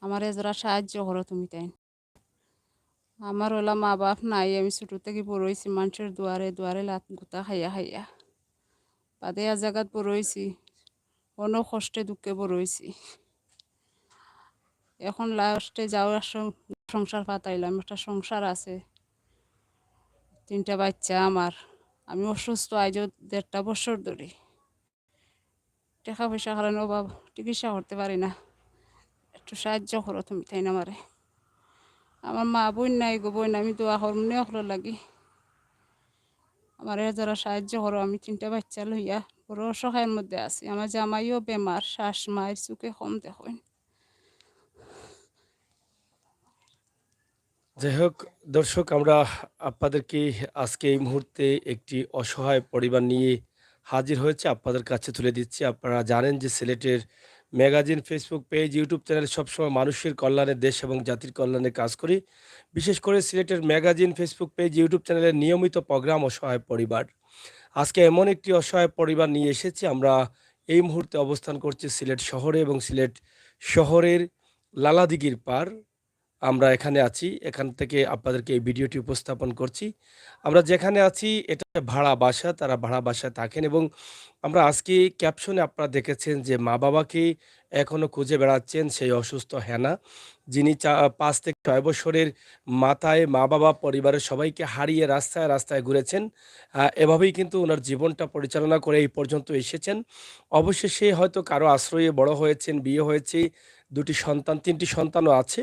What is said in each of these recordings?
আমারে যারা সাহায্য করো তুমি তাই। আমার ওলা মা বাপ নাই, আমি ছোট থেকে বড় হয়েছি মানুষের দুয়ারে দুয়ারে লাত গুতা খাইয়া খাইয়া। বাদে এক জায়গাত বড় হয়েছি, কোনো কষ্টে দুঃখে বড় হয়েছি। এখন লাস্টে যাওয়ার সংসার পাতাইলাম, একটা সংসার আছে, 3টা বাচ্চা আমার। আমি অসুস্থ আজও 1.5 বছর ধরে, টাকা পয়সা কারণে অভাব, চিকিৎসা করতে পারি না। একটু সাহায্য করো তুমি তাই না আমারে। আমার মা বোন নাই গো, বোন আমি দোয়া করমনি অখলো লাগি। আমার যারা সাহায্য করো, আমি 3টা বাচ্চা লইয়া বড় অসহায়ের মধ্যে আছি। আমার জামাইও বেমার, শ্বাস মায়ের চোখে কম দেখেন। যাই হোক দর্শক, আমরা আপনাদেরকে আজকে এই মুহূর্তে একটি অসহায় পরিবার নিয়ে হাজির হয়েছে, আপনাদের কাছে তুলে দিচ্ছি। আপনারা জানেন যে সিলেটের magazine, Facebook page, YouTube channel সবসময় মানুষের কল্যাণে, দেশ এবং জাতির কল্যাণে কাজ করি। বিশেষ করে সিলেটের ম্যাগাজিন, ফেসবুক পেজ, ইউটিউব চ্যানেলের নিয়মিত প্রোগ্রাম অসহায় পরিবার। আজকে এমন একটি অসহায় পরিবার নিয়ে এসেছি। আমরা এই মুহূর্তে অবস্থান করছি সিলেট শহরে এবং সিলেট শহরের লালাদিঘির পার আমরা এখানে আছি। এখান থেকে আপনাদেরকে এই ভিডিওটি উপস্থাপন করছি। আমরা যেখানে আছি এটা ভাড়া বাসা, তারা ভাড়া বাসায় থাকেন এবং আমরা আজকে ক্যাপশনে আপনারা দেখেছেন যে মা-বাবাকে এখনো খুঁজে বেড়াচ্ছেন সেই অসুস্থ হেনা, যিনি ৫ থেকে ৬ বছরের মাথায় মা-বাবা পরিবারের সবাইকে হারিয়ে রাস্তায়, রাস্তায় ঘুরেছেন। এভাবেই কিন্তু উনার জীবনটা পরিচালনা করে এই পর্যন্ত এসেছেন। অবশেষে হয়তো কারো আশ্রয়ে বড় হয়েছেন, বিয়ে হয়েছে, ২ টি সন্তান, ৩ টি সন্তানও আছে।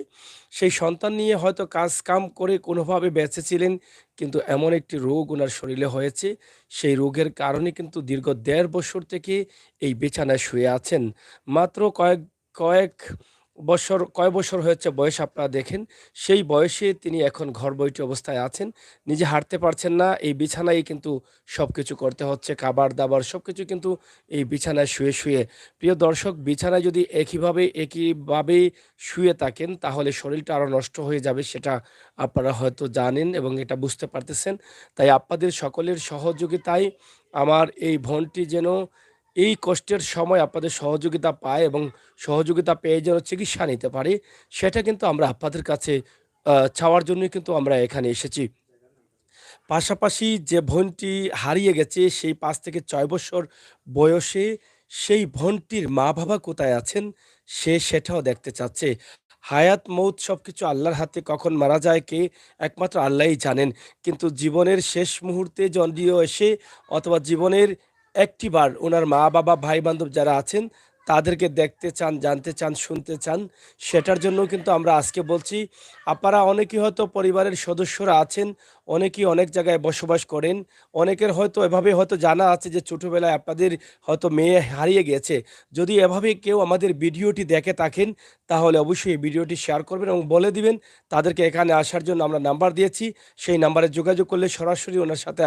সেই সন্তান নিয়ে হয়তো কাজ-কাম করে কোনোভাবে বেঁচেছিলেন। কিন্তু এমন একটি রোগ উনার শরীরে হয়েছে, সেই রোগের কারণে কিন্তু দীর্ঘ ১.৫ বছর থেকে এই বিছানায় শুয়ে আছেন। মাত্র কয়েক কয় বছর হয়েছে বয়স আপনারা দেখেন। সেই বয়সে তিনি এখন ঘরবৈঠী অবস্থায় আছেন। নিজে হাঁটতে পারছেন না। এই বিছানায় কিন্তু সবকিছু করতে হচ্ছে। খাবার-দাবার সবকিছু কিন্তু এই বিছানায় শুয়ে, শুয়ে। প্রিয় দর্শক, বিছানায় যদি একইভাবে শুয়ে থাকেন তাহলে শরীরটা আরো নষ্ট হয়ে যাবে, সেটা আপনারা হয়তো জানেন এবং এটা বুঝতে পারতেছেন। তাই আপনাদের সকলের সহযোগিতায় আমার এই বোনটি যেন এই কষ্টের সময় আপনাদের সহযোগিতা পায় এবং সহযোগিতা পেয়ে যেন চিকিৎসা নিতে পারে, সেটা কিন্তু আমরা আপনাদের কাছে চাওয়ার জন্যই কিন্তু আমরা এখানে এসেছি। পাশাপাশি যে বোনটি হারিয়ে গেছে সেই ৫ থেকে ৬ বছর বয়সে, সেই বোনটির মা-বাবা কোথায় আছেন সে সেটাও দেখতে চাচ্ছে। হায়াত মৌত সবকিছু আল্লাহর হাতে, কখন মারা যায় কে একমাত্র আল্লাহই জানেন। কিন্তু জীবনের শেষ মুহূর্তে যদিও এসে অথবা জীবনের একটিবার উনার মা-বাবা, ভাই-বান্ধব যারা আছেন তাদেরকে দেখতে চান, জানতে চান, শুনতে চান। সেটার জন্যও কিন্তু আমরা আজকে বলছি, আপনারা অনেকেই হয়তো পরিবারের সদস্যরা আছেন, অনেকেই অনেক জায়গায় বসবাস করেন। অনেকের হয়তো এভাবে হয়তো জানা আছে যে ছোটবেলায় আপনাদের হয়তো মেয়ে হারিয়ে গেছে। যদি এভাবে কেউ আমাদের ভিডিওটি দেখে থাকেন তাহলে অবশ্যই এই ভিডিওটি শেয়ার করবেন এবং বলে দিবেন তাদেরকে এখানে আসার জন্য আমরা নাম্বার দিয়েছি। সেই নাম্বারে যোগাযোগ করলে সরাসরি ওনার সাথে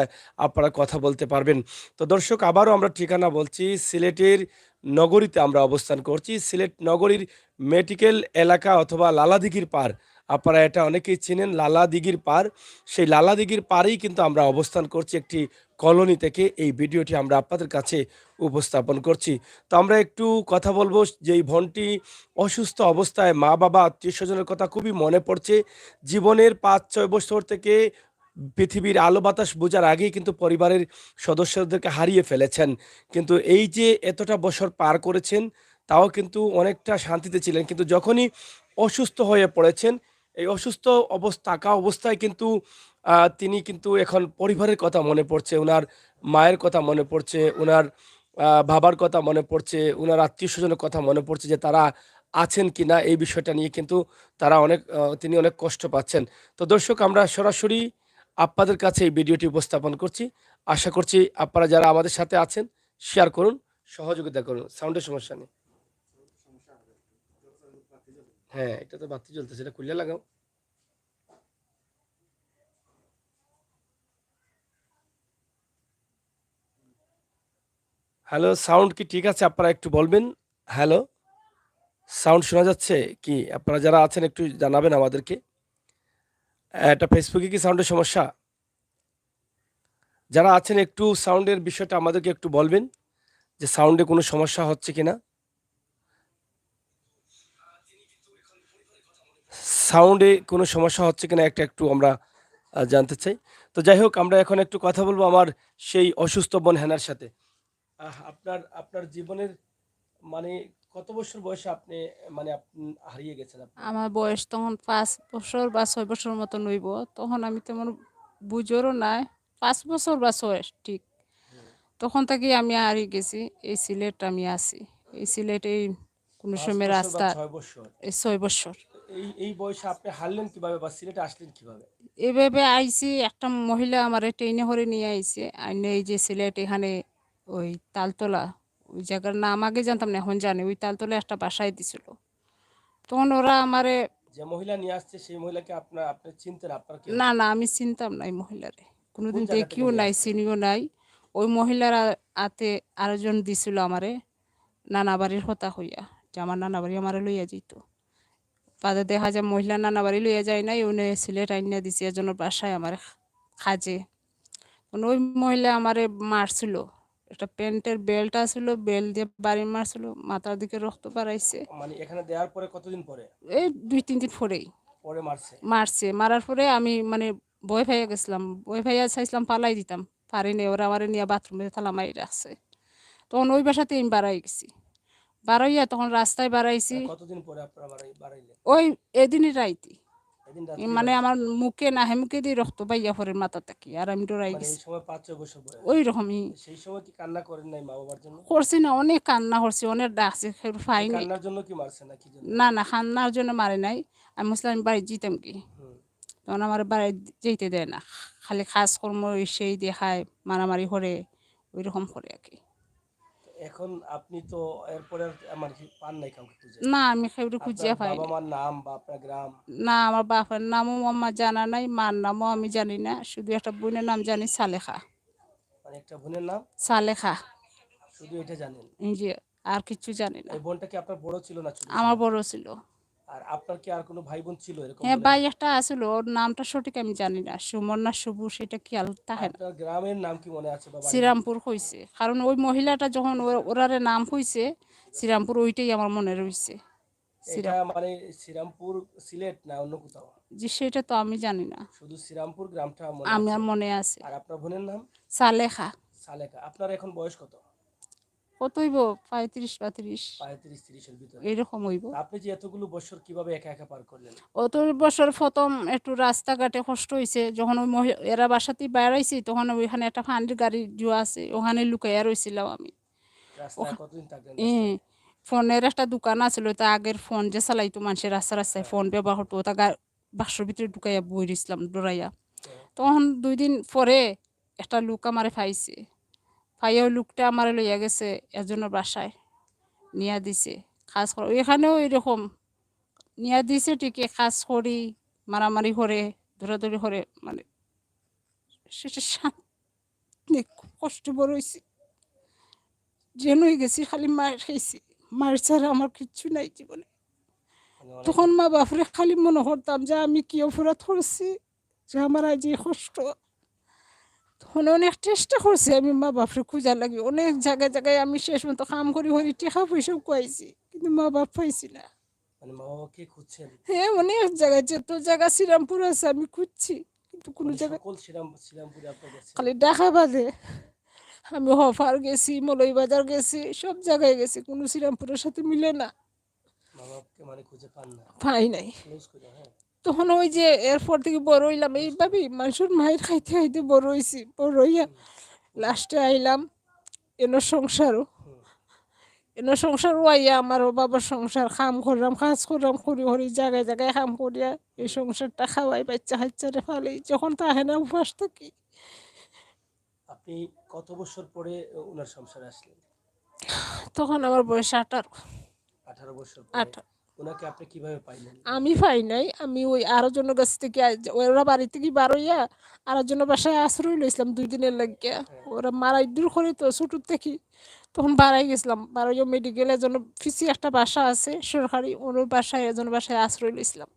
আপনারা কথা বলতে পারবেন। তো দর্শক, আবারও আমরা ঠিকানা বলছি, সিলেটের নগরীতে আমরা অবস্থান করছি। সিলেট নগরীর মেডিকেল এলাকা অথবা লালাদিঘির পার, আপনারা এটা অনেকেই চিনেন, লালাদিঘির পার। সেই লালাদিঘির পাড়েই কিন্তু আমরা অবস্থান করছি, একটি কলোনি থেকে এই ভিডিওটি আমরা আপনাদের কাছে উপস্থাপন করছি। তো আমরা একটু কথা বলবো যে এই বোনটি অসুস্থ অবস্থায়, মা বাবা আত্মীয় স্বজনের কথা খুবই মনে পড়ছে। জীবনের ৫-৬ বছর থেকে পৃথিবীর আলো বাতাস বোঝার আগেই কিন্তু পরিবারের সদস্যদেরকে হারিয়ে ফেলেছেন। কিন্তু এই যে এতটা বছর পার করেছেন তাও কিন্তু অনেকটা শান্তিতে ছিলেন। কিন্তু যখনই অসুস্থ হয়ে পড়েছেন, এই অসুস্থ থাকা অবস্থায় কিন্তু তিনি কিন্তু এখন পরিবারের কথা মনে পড়ছে, উনার মায়ের কথা মনে পড়ছে, উনার বাবার কথা মনে পড়ছে, উনার আত্মীয়স্বজনের কথা মনে পড়ছে যে তারা আছেন কিনা, এই বিষয়টা নিয়ে কিন্তু তারা অনেক তিনি অনেক কষ্ট পাচ্ছেন। তো দর্শক, আমরা সরাসরি আপনাদের কাছে এই ভিডিওটি উপস্থাপন করছি। আশা করছি আপনারা যারা আমাদের সাথে আছেন শেয়ার করুন, সহযোগিতা করুন। সাউন্ডের সমস্যা নেই। হ্যাঁ, এটা তো বাতি জ্বলতেছে, এটা খুলে লাগাও। হ্যালো, সাউন্ড কি ঠিক আছে? আপনারা একটু বলবেন। হ্যালো, সাউন্ড শোনা যাচ্ছে কি? আপনারা যারা আছেন একটু জানাবেন আমাদেরকে। এটা ফেসবুকে কি সাউন্ডের সমস্যা? যারা আছেন একটু সাউন্ডের বিষয়টা আমাদেরকে একটু বলবেন যে সাউন্ডে কোনো সমস্যা হচ্ছে কিনা। সাউন্ডে কোনো সমস্যা হচ্ছে কিনা একটু আমরা জানতে চাই। তো যাই হোক আমরা এখন একটু কথা বলবো আমার সেই অসুস্থ বোন হেনার সাথে। আপনার আপনার জীবনের মানে কত বছর বয়সে আপনি মানে হারিয়ে গেছেন আপনি? আমার বয়স তখন ৫ বছর বা ৬ বছর মতন হইব। তখন আমি তেমন বুঝোরও নাই। ৫ বছর বা ৬ ঠিক। হুম। তখন থেকেই আমি হারিয়ে গেছি। এই সিলেট আমি আছি। এই সিলেটেই কোনো ৫ সময় বছর বা রাস্তা ৬ বছর। এই ৬ বৎসর। তো এই বয়সে আপনি হারলেন কিভাবে বা সিলেটে আসলেন কিভাবে? এভাবে আইছি একটা মহিলা আমারে ট্রেনে করে নিয়ে আইছে। আইনে এই যে সিলেট এখানে ওই তালতলা ওই জায়গার নাম আগে জানতাম না এখন জানি। ওই তালতলায় একটা বাসায় দিছিল। তখন ওরা আমারে যে মহিলা নিয়ে আসছে সেই মহিলাকে আপনি চিনতেন আপনার কেউ? না, না আমি চিনতাম না এই মহিলারে। কোন কোনোদিন জায়গা থেকে দেখিও নিয়ে নাই, আসছে? চিনিও নাই। ওই মহিলার হাতে আরেকজন দিছিল আমারে নানাবাড়ির কথা কইয়া যে আমার নানাবাড়ি আমারে লইয়া যাইত। বাদে দেখা যায় মহিলার নানাবাড়ি লইয়া যায় নাই উনি সিলেট আইনা দিছে এজনের বাসায় আমারে খাজে। ওই মহিলা আমারে মারছিল। একটা প্যান্টের বেল্ট আছিল, বেল্ট দিয়ে বাড়ি মারছিল। মাথার দিকে রক্ত বাড়াইছে। মানে এখানে দেওয়ার পরে কতদিন পরে? এই ২-৩ দিন পরেই পরে মারছে? মারছে। মারার পরে আমি মানে ভয় পাইয়া গেছিলাম। ভয় পাইয়া চাইছিলাম পালাই দিতাম। পারি নাই। ওরা আমারে নিয়া বাথরুমে তালা মাইরা রাখছে। তখন ওই বাসাতেই আমি বাড়াই গেছি। বাড়াইয়া তখন রাস্তায় বাড়াইছি। মানে কতদিন পরে আপনারা বাড়াইলেন? ওই এদিনই রাইতে। এদিন রাত্রেই মানে বাড়াইছে? আমার মুখে নাহে মুখে দিয়ে রক্ত বাইয়া পড়ে মাথা থেকে। আর আমি ডরাই মানে এই গেছি। সময় ৫-৬ বছর বয়স। ওইরকমই তো সেই সময় কি কান্না করেন নাই মা-বাবার জন্য? করছি না অনেক কান্না করছি, অনেক ডাকছি এই পাই নাই। কান্নার জন্য কি মারছে না কি জন্য? না, না কান্নার জন্য মারে নাই। আমি বলছিলাম আমি বাড়ি যেতাম কি। হুম। তখন আমার বাড়ি যেতে দেয় না। খালি কাজকর্ম সেই দেখায়, মারামারি করে, ওইরকম করে আরকি। তো এখন আপনি তো এরপরে আর মানে কি পান নাই কাউকে খুঁজে? না আমি কাউরে আপনার খুঁজিয়া পাই নাই। বাবা-মার নাম বা আপনার গ্রাম? না আমার বাপের নামও আমার জানা নাই, মার নামও আমি জানি না। শুধু একটা বোনের নাম জানি সালেখা। মানে একটা বোনের নাম? সালেখা। শুধু এটা জানেন? এই যে আর কিচ্ছু জানি না। এই বোনটা কি আপনার বড় ছিল না ছোট ছিল? আমার বড় ছিল। আর আপনার কি আর কোনো ভাই-বোন ছিল এরকম হ্যাঁ, বলেন? ভাই একটা আছিল ওর নামটা সঠিক আমি জানি না। সুমন না শুভ সেটা খেয়াল থাকে না। আপনার গ্রামের নাম কি মনে আছে বা বাড়ি? শ্রীরামপুর হইছে। কারণ ওই মহিলাটা যখন ওরারে নাম হইছে, শ্রীরামপুর ওইটাই আমার মনে রইছে। এটা শ্রীরামপুর। মানে শ্রীরামপুর সিলেট না অন্য কোথাও? জি সেটা তো আমি জানি না। শুধু শ্রীরামপুর গ্রামটা মনে আছে। আমার মনে আছে। আর আপনার বোনের নাম? সালেখা। সালেকা। আপনার এখন বয়স কত? কত হইব? ৩৫ বা ৩০ ৩৫-৩০ এর ভিতরে। এইরকম হইব। তা আপনি যে এতগুলো বছর কিভাবে একা একা পার করলেন? অত বছর ১ম একটু রাস্তাঘাটে কষ্ট হইছে। যখন ওই এরা বাসাতেই বেড়াইছি তখন ওইখানে একটা ফান্ডির গাড়ি জুয়া আছে। ওখানে লুকাইয়া রইছিলাম আমি। রাস্তায় কতদিন থাকলেন ই রাস্তায়? ফোনের একটা দোকান আছিল। ওইটা আগের ফোন যে চালাইতো মানুষের রাস্তায়, রাস্তায় হ্যাঁ, ফোন ব্যবহার করতো। ওটা বাক্সর ভিতরে ঢুকাইয়া বই রইছিলাম ডরাইয়া। হ্যাঁ। তখন ২ দিন পরে একটা লোক আমারে পাইছে। পাইয়া ওই লোকটা আমারে লইয়া গেছে এজনের বাসায়। নিয়া দিছে। কাজ করা এখানেও এরকম নিয়া দিছে ঠিকই কাজ করি, মারামারি করে, দৌড়াদৌড়ি করে মানে শেষে খুব কষ্ট বড় হইছি। জেলই গেছি খালি মার খাইছি। মার ছাড়া আমার কিচ্ছু নাই জীবনে। মানে অনেক তখন মা বাপরে খালি মনে করতাম যে আমি কি অপরাধ করছি যে আমার আজ এই কষ্ট। তখন অনেক চেষ্টা করছি আমি মা বাপরে খুঁজার লাগি। অনেক জায়গায়, জায়গায় আমি শেষ মতো কাম করি টাকা পয়সাও খুয়াইছি। কিন্তু মা বাপ পাইছি না। মানে মা-বাবাকে খুঁজছেন? হ্যাঁ, অনেক জায়গায় যত জায়গা শ্রীরামপুর আছে আমি খুঁজছি। কিন্তু কোনো মানে জায়গায় সকল শ্রীরামপুরে আপনি গেছেন? খালি ঢাকা বাদে। আমি হফার গেছি, মৌলভীবাজার গেছি, সব জায়গায় গেছি। কোনো শ্রীরামপুরের সাথে মিলে না। মা-বাবাকে মানে খুঁজে পান না? পাই নাই। ক্লোজ করে, হ্যাঁ, তখন ওই যে এরপর থেকে বড় হইলাম ক্লোজ করে। এইভাবেই মানুষের মায়ের খাইতে, খাইতে বড় হইছি। বড় হইয়া হুম, হুম, লাস্টে আইলাম এনো সংসারও। হুম। এনো সংসারও আইয়া আমারও বাবার সংসার কাম করলাম, কাজ করলাম, করি, করি জায়গায়, জায়গায় কাম করিয়া এই হুম। সংসারটা খাওয়াই বাচ্চা-কাচ্চারে ফালাই। যখন তাহে না উপাস থাকি। আপনি কত বছর পরে উনার সংসারে আসলেন? তখন আমার বয়স ১৮। ১৮ বছর পরে। ১৮ উনাকে আপনি কিভাবে পাইলেন? আমি পাই নাই। আমি ওই আরেকজনের কাছ থেকে ওরা বাড়ি থেকে বার হইয়া আরেকজনের বাসায় আশ্রয় লইছিলাম ২ দিনের লাগিয়া। হ্যাঁ। ওরা মারাই দূর করে তো ছোটর থেকে। তখন বাড়াই গেছিলাম। বাড়াইয়া মেডিকেলে এজন্য পিছি একটা বাসা আছে সরকারি। ওর বাসায় এজনের বাসায় আশ্রয় লইছিলাম।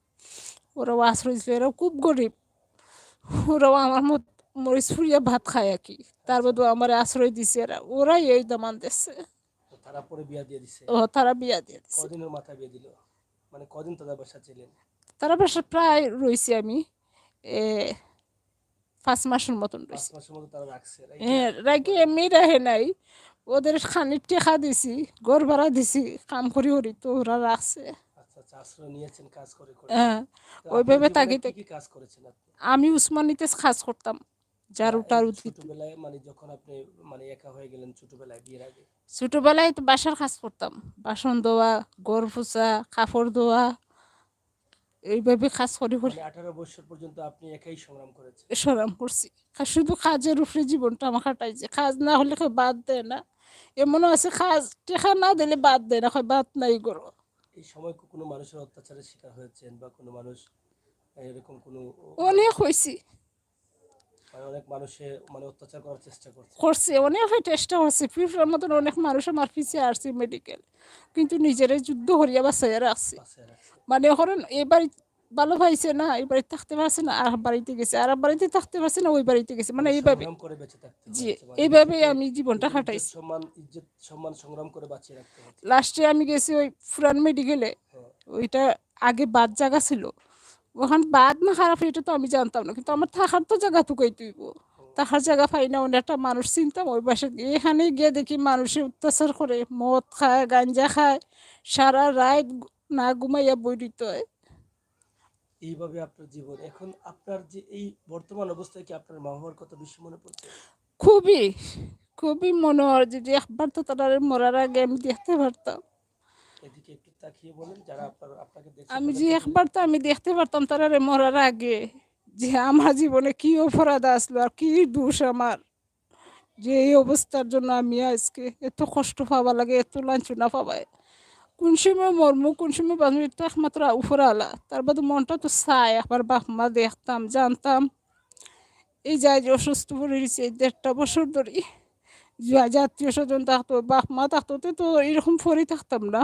ওরাও আশ্রয় দিছিল। এরাও খুব গরিব। ওরাও আমার মরিচ ফুরিয়া ভাত খায় আরকি। তার আচ্ছা। বাদেও আমারে আশ্রয় দিছে এরা। ওরাই এই দামান দিচ্ছে। তো তারা পরে বিয়া দিয়ে দিছে? তারা বিয়া দিয়ে দিছে। কদিনের মাথায় বিয়ে দিল? মানে কদিন তাদের বাসায় ছিলেন? তারা বাসা প্রায় রইছি আমি এ ৫ মাসের মতন ৫ রইছি। মাসের মতো তারা রাখছে। রাইখা হ্যাঁ, কি রাইগে করে? এমনি রাহে নাই। ওদের খানিক টেকা দিছি, ঘর ভাড়া দিছি, কাম করি তো ওরা রাখছে। আচ্ছা, আচ্ছা আশ্রয় নিয়েছেন কাজ করে, করে। হ্যাঁ, তো আপনার ওইভাবে জীবনে থাকি, কি, থাকি। কি কাজ করেছেন আপনি? আমি উসমানীতে কাজ করতাম। না এই ঝাড়ু-টাড়ু যে দিতে। ছোটবেলায় মানে যখন আপনি মানে একা হয়ে গেলেন ছোটবেলায় বিয়ের আগে। ছোটবেলায় তো বাসার কাজ করতাম। বাসন ধোয়া, ঘর পোছা, কাপড় ধোয়া, এইভাবে কাজ করি, করি মানে ১৮ বছর পর্যন্ত আপনি একাই সংগ্রাম করেছেন। সংগ্রাম করছি। শুধু কাজের উপরে জীবনটা আমার কাটাইছে। কাজ না হলে কেউ বাদ দেয় না। এমনও আছে কাজ টেকা না দিলে বাদ দেয় না, কয় বাদ নাই করো। এই সময় কোনো মানুষের অত্যাচারের শিকার হয়েছেন বা কোনো মানুষ এরকম কোনো মানে অনেক হইছি, মানে অনেক মানুষে মানে অত্যাচার করার চেষ্টা করছে। করছি, অনেক চেষ্টা করছি। পিঁপড়ার মতন অনেক মানুষ আমার পিছিয়ে আসছে মেডিকেল। কিন্তু নিজেরে যুদ্ধ করিয়া বাঁচাইয়া রাখছি। বাসায় রাখছে। মানে এখন এই বাড়ি ভালো পাইছে না, এই বাড়িতে থাকতে পারছে না, আর বাড়িতে গেছে, আর বাড়িতে থাকতে পারছে না, ওই বাড়িতে গেছে। মানে মানে এইভাবে, সংগ্রাম করে বেঁচে থাকতে জি, হয়েছে। মানে এইভাবেই নিজেকে আমি জীবনটা নিজের কাটাইছি। ইজ্জত সম্মান সংগ্রাম করে বাঁচিয়ে রাখতে হয়েছে। লাস্টে আমি গেছি ওই পুরান মেডিকেলে। হ্যাঁ। ওইটা আগে বাদ জায়গা ছিল। ওখানে বাদ না খারাপ এটা তো আমি জানতাম না, কিন্তু আমার থাকার তো জায়গা টুকাই তুইব। হুম। থাকার জায়গা পাই না, অনেক একটা মানুষ চিনতাম ওই বাসে গিয়ে। এখানে গিয়ে দেখি মানুষে অত্যাচার করে, মদ খায়, গাঞ্জা খায়, সারা রাত না ঘুমাইয়া বই দিতে হয়। এইভাবে আপনার জীবন এখন আপনার যে এই বর্তমান অবস্থায় কি আপনার মা বাবার কথা বেশি মনে পড়ছে? খুবই, খুবই মনে হয় যদি একবার তো তারা মরার আগে আমি দেখতে পারতাম। এদিকে একটু তাকিয়ে বলেন যারা আপনাকে দেখছে আমি যে তাদেরকে বলেন। একবার তো আমি দেখতে পারতাম তারা মরার আগে, যে আমার জীবনে কি অপরাধ আসলো আর কি দোষ আমার, যে এই অবস্থার জন্য আমি আজকে এত কষ্ট পাওয়া লাগে, এত লাঞ্ছনা পাবায়। কোন সময় মরমু, কোন সময় বাঁচবো, এটা একমাত্র উপরে আলা। তার বাদে মনটা তো চায় আবার বাপ মা দেখতাম, জানতাম। এই যায় যে অসুস্থ পড়ে রয়েছে ১.৫ বছর ধরে, যে আত্মীয় স্বজন থাকতো, বাপ মা থাকতো, তো এরকম পরে থাকতাম না।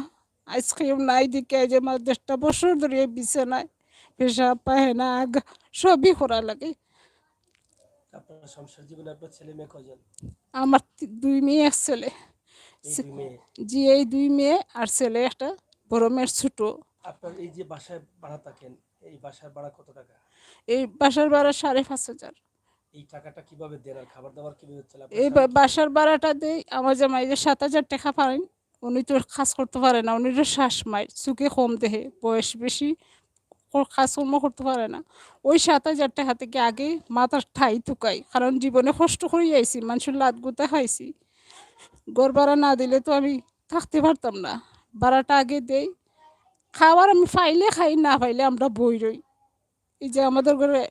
আজকেও নাই দিকে যে আমার ১.৫ বছর ধরে এই বিছানায় পেশাব পায়খানা সবই করা লাগে। আপনার সংসার জীবনে আপনার ছেলে মেয়ে কজন? আমার ২ মেয়ে, ১ ছেলে। এই ছে ২ মেয়ে। জি, এই ২ মেয়ে আর ছেলে একটা, বড় মেয়ের ছোট। আপনার এই যে বাসায় ভাড়া থাকেন, এই বাসার ভাড়া কত টাকা? এই বাসার ভাড়া ৫,৫০০। এই টাকাটা কিভাবে দেন আর খাবার-দাবার কিভাবে চলে? আপনার এই স্বামী কি করে? বাসার ভাড়াটা দেই আমার জামাই, যে ৭,০০০ টাকা পারেন। উনি তো কাজ করতে পারে না। উনি তো শ্বাস-মাইর, চোখে কম দেখে, বয়স বেশি, কাজকর্ম করতে পারে না। ওই ৭,০০০ টাকা থেকে আগে মাথার ঠাই থুকাই। কারণ জীবনে কষ্ট করে আইছি, মানুষের লাত গুতা খাইছি। ঘর ভাড়া না দিলে তো আমি থাকতে পারতাম না। ভাড়াটা আগে দেই। খাওয়ার আমি পাইলে খাই, না পাইলে আমরা বই রই। এই যে আমাদের ঘরে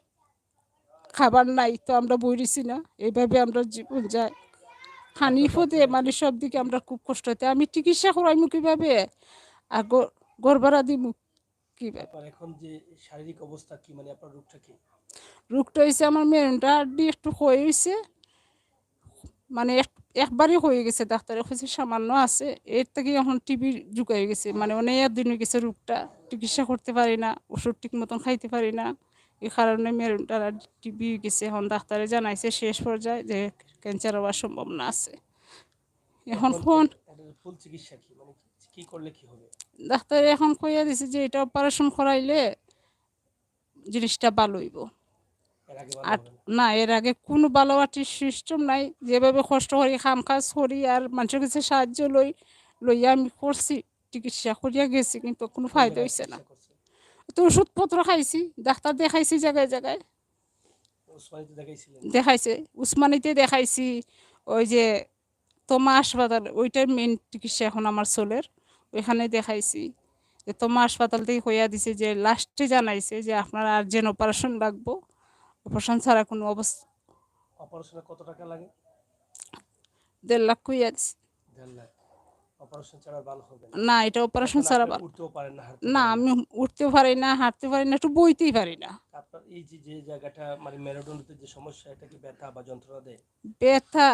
খাবার নাই তো আমরা বই রইছি না। এইভাবে আমরা জীবন যায়। খানি আপনার পদে বাচ্চারা কি মানে সব দিকে আমরা খুব কষ্ট হইতে। আমি চিকিৎসা করাইমু কিভাবে? আর ঘর ভাড়া দিমু কিভাবে? আপনার এখন যে শারীরিক অবস্থা কি মানে আপনার রোগটা কি? রোগটা হইছে আমার মেরুনটা হাড্ডি একটু ক্ষয় হইছে। মানে একবারই হয়ে গেছে, ডাক্তারে কইছে সামান্য আছে। এর থেকে এখন টিবি ঢুকাই গেছে। মানে অনেক দিন হয়ে গেছে রোগটা। চিকিৎসা করতে পারি না, ওষুধ ঠিক মতন খাইতে পারি না। এই কারণে মেরুনটার টিবি গেছে। এখন ডাক্তারে জানাইছে শেষ পর্যায়ে যে ক্যান্সার হওয়ার সম্ভাবনা আছে। এখন এখন কোন এটার ফুল চিকিৎসা কি? মানে কি করলে কি হবে? ডাক্তারে এখন কইয়া দিছে যে এটা অপারেশন করাইলে জিনিসটা ভালো হইব। এর আগে ভালো আর হবে না। না, এর আগে কোনো ভালো আর্টির সিস্টেম নাই। যেভাবে কষ্ট করি, কাম-কাজ করি আর মানুষের কাছে সাহায্য লইয়া আমি করছি, চিকিৎসা করিয়া গেছি, কিন্তু কোনো কোন ফায়দা জায়গায় হইছে না। চিকিৎসা করছেন? তো ওষুধপত্র খাইছি, ডাক্তার দেখাইছি জায়গায়, জায়গায়। ওসমানীতে দেখাইছিলেন? দেখাইছে, উসমানিতে দেখাইছি। ওই যে তোমা হাসপাতাল, ওইটাই মেইন চিকিৎসা এখন আমার ছোলের। ওইখানে দেখাইছি। যে তোমা হাসপাতাল থেকে কইয়া দিছে যে লাস্টে জানাইছে যে আপনার আর্জেন্ট অপারেশন লাগবো। অপারেশন ছাড়া কোনো অবস্থা। অপারেশনে কত টাকা লাগে? ১.৫ লাখ কইয়া দিছে। ১.৫ লাখ। অপারেশন ছাড়া ভালো হবে না। না, এটা অপারেশন এখন ছাড়া আপনি ভালো। উঠতেও পারেন না, হাঁটতে না, পারেন না। আমি উঠতেও পারি না, হাঁটতে পারি না, একটু বইতেই পারি না। আপনার এই যে জায়গাটা মানে মেরুদণ্ডতে যে সমস্যা এটা কি ব্যথা বা যন্ত্রণা দেয়? ব্যথা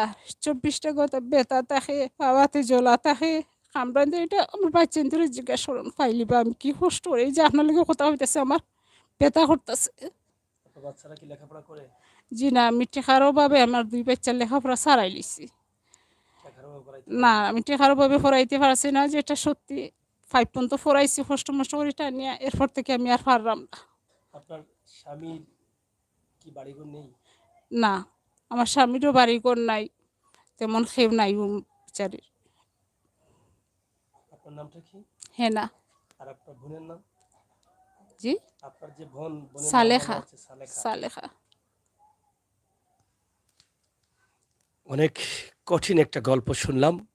২৪টা কথা ব্যথা থাকে, পাওয়াতে জ্বলা থাকে, কামড়াইতে। এটা আমার বাচ্চাদের জিজ্ঞাসা করুন পাইলি বা আমি কি কষ্ট করি। এই যে আপনার লগে কথা হইতেছে, আমার ব্যথা করতেছে। আপনার বাচ্চারা কি লেখাপড়া করে? জি না, আমি টেকার অভাবে আমার ২ বাচ্চার লেখাপড়া ছাড়াই লিছি। লেখাপড়া করাইতে না, পারেন না? আমি টেকার অভাবে পড়াইতে পারছি না, যেটা সত্যি। 5 পর্যন্ত পড়াইছি, কষ্ট মষ্ট করে টানিয়া। এরপর থেকে আমি আর পারলাম না। আপনার স্বামীর কি বাড়িঘর নেই? না, আমার স্বামীরও বাড়িঘর নাই, তেমন কেউ নাই বেচারির। আপনার নামটা কি? হেনা। আর আপনার বোনের নাম? জি? আপনার যে বোনের নাম বলা সালেখা। হচ্ছে সালেখা। সালেখা। অনেক কঠিন একটা গল্প শুনলাম।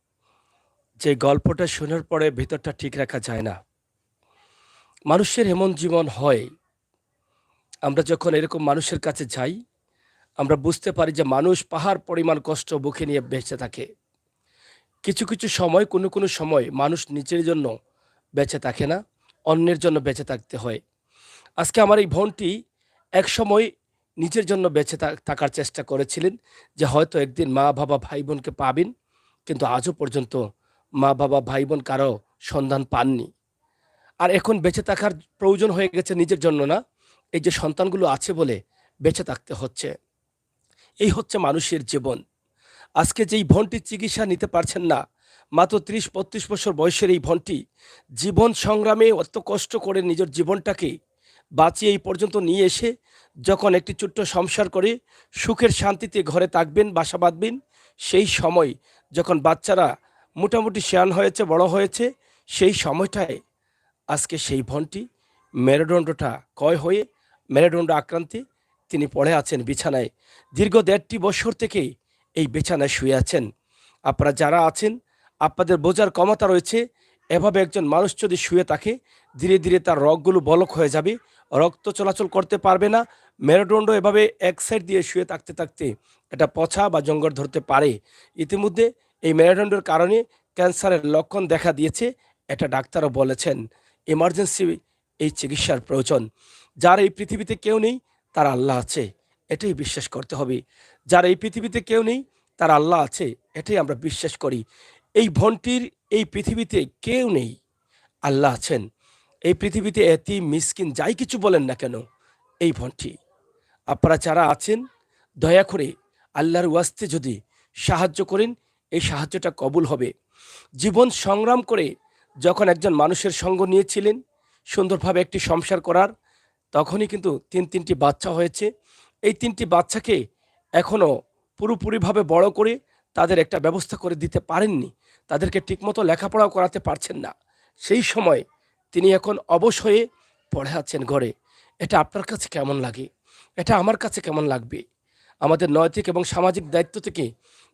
যে গল্পটা শোনার পরে ভেতরটা ঠিক রাখা যায় না। মানুষের এমন জীবন হয়, আমরা যখন এরকম মানুষের কাছে যাই, আমরা বুঝতে পারি যে মানুষ পাহাড় পরিমাণ কষ্ট বুকে নিয়ে বেঁচে থাকে। কিছু, কিছু সময় কোনো সময় মানুষ নিজের জন্য বেঁচে থাকে না, অন্যের জন্য বেঁচে থাকতে হয়। আজকে আমার এই বোনটি একসময় নিজের জন্য বেঁচে থাকার চেষ্টা করেছিলেন যে হয়তো একদিন মা-বাবা, ভাই-বোনকে পাবেন। কিন্তু আজও পর্যন্ত মা-বাবা, ভাই-বোন কারো সন্ধান পাননি। আর এখন বেঁচে থাকার প্রয়োজন হয়ে গেছে নিজের জন্য না, এই যে সন্তানগুলো আছে বলে বেঁচে থাকতে হচ্ছে। এই হচ্ছে মানুষের জীবন। আজকে যেই বোনটি চিকিৎসা নিতে পারছেন না, মাত্র ৩০-৩৫ বছর বয়সের এই বোনটি জীবন সংগ্রামে অত কষ্ট করে নিজের জীবনটাকে বাঁচিয়ে এই পর্যন্ত নিয়ে এসে যখন একটি ছোট্ট সংসার করে সুখের শান্তিতে ঘরে থাকবেন, বাসা বাঁধবেন, সেই সময় যখন বাচ্চারা মোটামুটি শেয়ান হয়েছে, বড় হয়েছে, সেই সময়টায় আজকে সেই বোনটি মেরুদণ্ডটা ক্ষয় হয়ে মেরুদণ্ড আক্রান্তে তিনি পড়ে আছেন বিছানায়। দীর্ঘ ১.৫ বছর থেকে এই বিছানায় শুয়ে আছেন। আপনারা যারা আছেন, আপনাদের বোঝার ক্ষমতা রয়েছে, এভাবে একজন মানুষ যদি শুয়ে থাকে, ধীরে ধীরে তার রগগুলো বলক হয়ে যাবে, রক্ত চলাচল করতে পারবে না। মেরুদণ্ড এভাবে এক সাইড দিয়ে শুয়ে থাকতে থাকতে এটা পচা বা জঙ্গর ধরতে পারে। ইতিমধ্যে এই মেরুদণ্ডের কারণে ক্যান্সারের লক্ষণ দেখা দিয়েছে, এটা ডাক্তারও বলেছেন। এমার্জেন্সি এই চিকিৎসার প্রয়োজন। যার এই পৃথিবীতে কেউ নেই, তার আল্লাহ আছে, এটাই বিশ্বাস করতে হবে। যার এই পৃথিবীতে কেউ নেই, তার আল্লাহ আছে, এটাই আমরা বিশ্বাস করি। এই বোনটির এই পৃথিবীতে কেউ নেই, আল্লাহ আছেন। এই পৃথিবীতে এতিম, মিসকিন যাই কিছু বলেন না কেন, এই বোনটি, আপনারা যারা আছেন, দয়া করে আল্লাহর ওয়াস্তে যদি সাহায্য করেন, এই সাহায্যটা কবুল হবে। জীবন সংগ্রাম করে যখন একজন মানুষের সঙ্গ নিয়েছিলেন সুন্দরভাবে একটি সংসার করার, তখনই কিন্তু ৩টি বাচ্চা হয়েছে। এই ৩টি বাচ্চাকে এখনও পুরোপুরিভাবে বড় করে তাদের একটা ব্যবস্থা করে দিতে পারেননি। তাদেরকে ঠিকমতো লেখাপড়াও করাতে পারছেন না। সেই সময় তিনি এখন অবশ হয়ে পড়ে আছেন ঘরে। এটা আপনার কাছে কেমন লাগে? এটা আমার কাছে কেমন লাগবে? আমাদের নৈতিক এবং সামাজিক দায়িত্ব থেকে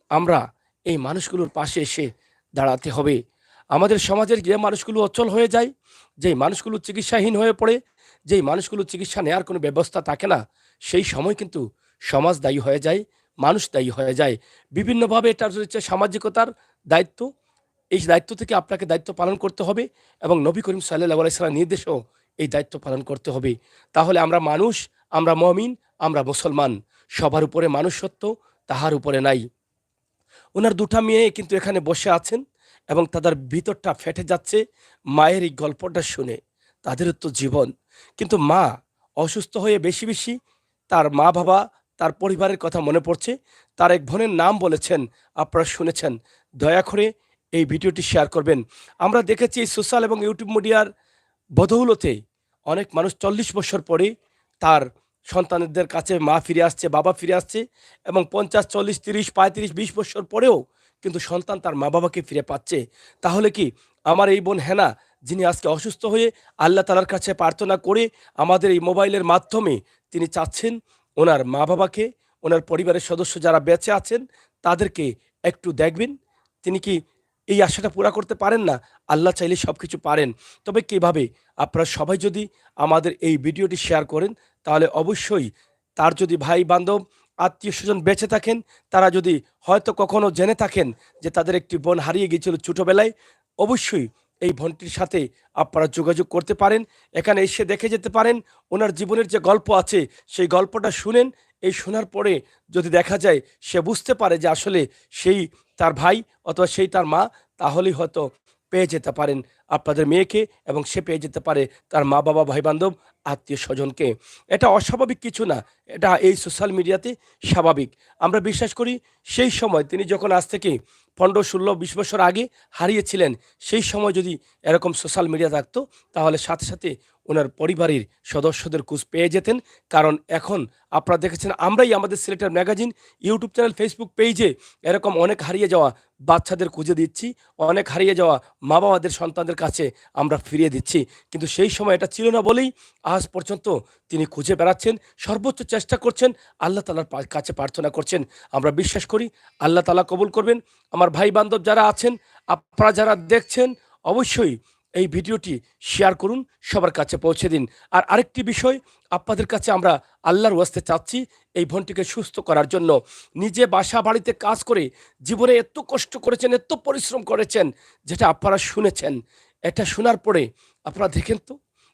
আমরা এই মানুষগুলোর পাশে এসে দাঁড়াতে হবে। আমাদের সমাজের যে মানুষগুলো অচল হয়ে যায়, যেই মানুষগুলো চিকিৎসাহীন হয়ে পড়ে, যেই মানুষগুলো চিকিৎসা নেওয়ার কোনো ব্যবস্থা থাকে না, সেই সময় কিন্তু সমাজ দায়ী হয়ে যায়, মানুষ দায়ী হয়ে যায়। বিভিন্নভাবে এটা হচ্ছে সামাজিকতার দায়িত্ব। এই দায়িত্ব থেকে আপনাকে দায়িত্ব পালন করতে হবে এবং নবী করিম সাল্লাল্লাহু আলাইহি সাল্লামের নির্দেশেও এই দায়িত্ব পালন করতে হবে। তাহলে আমরা মানুষ, আমরা মুমিন, আমরা মুসলমান। সবার উপরে মানুষত্ব, তাহার উপরে নাই। উনার ২টা মেয়ে কিন্তু এখানে বসে আছেন এবং তাদের ভিতরটা ফেটে যাচ্ছে মায়ের এই গল্পটা শুনে। তাদেরও তো জীবন। কিন্তু মা অসুস্থ হয়ে বেশি, বেশি তার মা-বাবা, তার পরিবারের কথা মনে পড়ছে। তার এক বোনের নাম বলেছেন, আপনারা শুনেছেন। দয়া করে এই ভিডিওটি শেয়ার করবেন। আমরা দেখেছি সোশ্যাল এবং ইউটিউব মিডিয়ার বদৌলতে অনেক মানুষ ৪০ বছর পরে তার সন্তানদের কাছে মা ফিরে আসছে, বাবা ফিরে আসছে এবং ৫০, ৪০, ৩০, ৩৫, ২০ বছর পরেও কিন্তু সন্তান তার মা-বাবাকে ফিরে পাচ্ছে। তাহলে কি আমার এই বোন হেনা, যিনি আজকে অসুস্থ হয়ে আল্লাহ তাআলার কাছে প্রার্থনা করে আমাদের এই মোবাইলের মাধ্যমে তিনি চাচ্ছেন ওনার মা-বাবাকে, ওনার পরিবারের সদস্য যারা বেঁচে আছেন তাদেরকে একটু দেখবেন। তিনি কি এই আশাটা পুরা করতে পারেন না? আল্লাহ চাইলে সবকিছু পারেন। তবে কিভাবে? আপনারা সবাই যদি আমাদের এই ভিডিওটি শেয়ার করেন, তাহলে অবশ্যই তার যদি ভাই-বান্ধব, আত্মীয়স্বজন বেঁচে থাকেন, তারা যদি হয়তো কখনো জেনে থাকেন যে তাদের একটি বোন হারিয়ে গিয়েছিল ছোটবেলায়, অবশ্যই এই বোনটির সাথে আপনারা যোগাযোগ করতে পারেন। এখানে এসে দেখে যেতে পারেন। ওনার জীবনের যে গল্প আছে, সেই গল্পটা শুনেন। এই শোনার পরে যদি দেখা যায় সে বুঝতে পারে যে আসলে সেই তার ভাই অথবা সেই তার মা, তাহলেই হয়তো পেয়ে যেতে পারেন। আপনাদের মেয়েকে এবং সে পেয়ে যেতে পারে তার মা বাবা ভাই বান্ধব আত্মীয় স্বজনকে। এটা অস্বাভাবিক কিছু না, এটা এই সোশ্যাল মিডিয়াতে স্বাভাবিক। আমরা বিশ্বাস করি সেই সময় তিনি যখন আজ থেকে 15, 16, 20 বছর আগে হারিয়েছিলেন, সেই সময় যদি এরকম সোশ্যাল মিডিয়া থাকতো তাহলে সাথে সাথে ওনার পরিবারের সদস্যদের খোঁজ পেয়ে যেতেন। কারণ এখন আপনারা দেখেছেন আমরাই আমাদের সিলেটের ম্যাগাজিন, ইউটিউব চ্যানেল, ফেসবুক পেজে এরকম অনেক হারিয়ে যাওয়া বাচ্চাদের খুঁজে দিচ্ছি, অনেক হারিয়ে যাওয়া মা বাবাদের সন্তানদের কাছে আমরা ফিরিয়ে দিচ্ছি। কিন্তু সেই সময় এটা ছিল না বলেই আজ পর্যন্ত তিনি খুঁজে বেড়াচ্ছেন, সর্বোচ্চ চেষ্টা করছেন, আল্লাহ তাআলার কাছে প্রার্থনা করছেন। আমরা বিশ্বাস করি আল্লাহ তাআলা কবুল করবেন। আমার ভাই বান্ধব যারা আছেন, আপনারা যারা দেখছেন, অবশ্যই এই ভিডিওটি শেয়ার করুন, সবার কাছে পৌঁছে দিন। আর আরেকটি বিষয় আপনাদের কাছে আমরা আল্লাহর ওয়াস্তে চাচ্ছি, এই বোনটিকে সুস্থ করার জন্য। নিজে বাসা বাড়িতে কাজ করে জীবনে এত কষ্ট করেছেন, এত পরিশ্রম করেছেন, যেটা আপনারা শুনেছেন। এটা শোনার পরে আপনারা দেখেন তো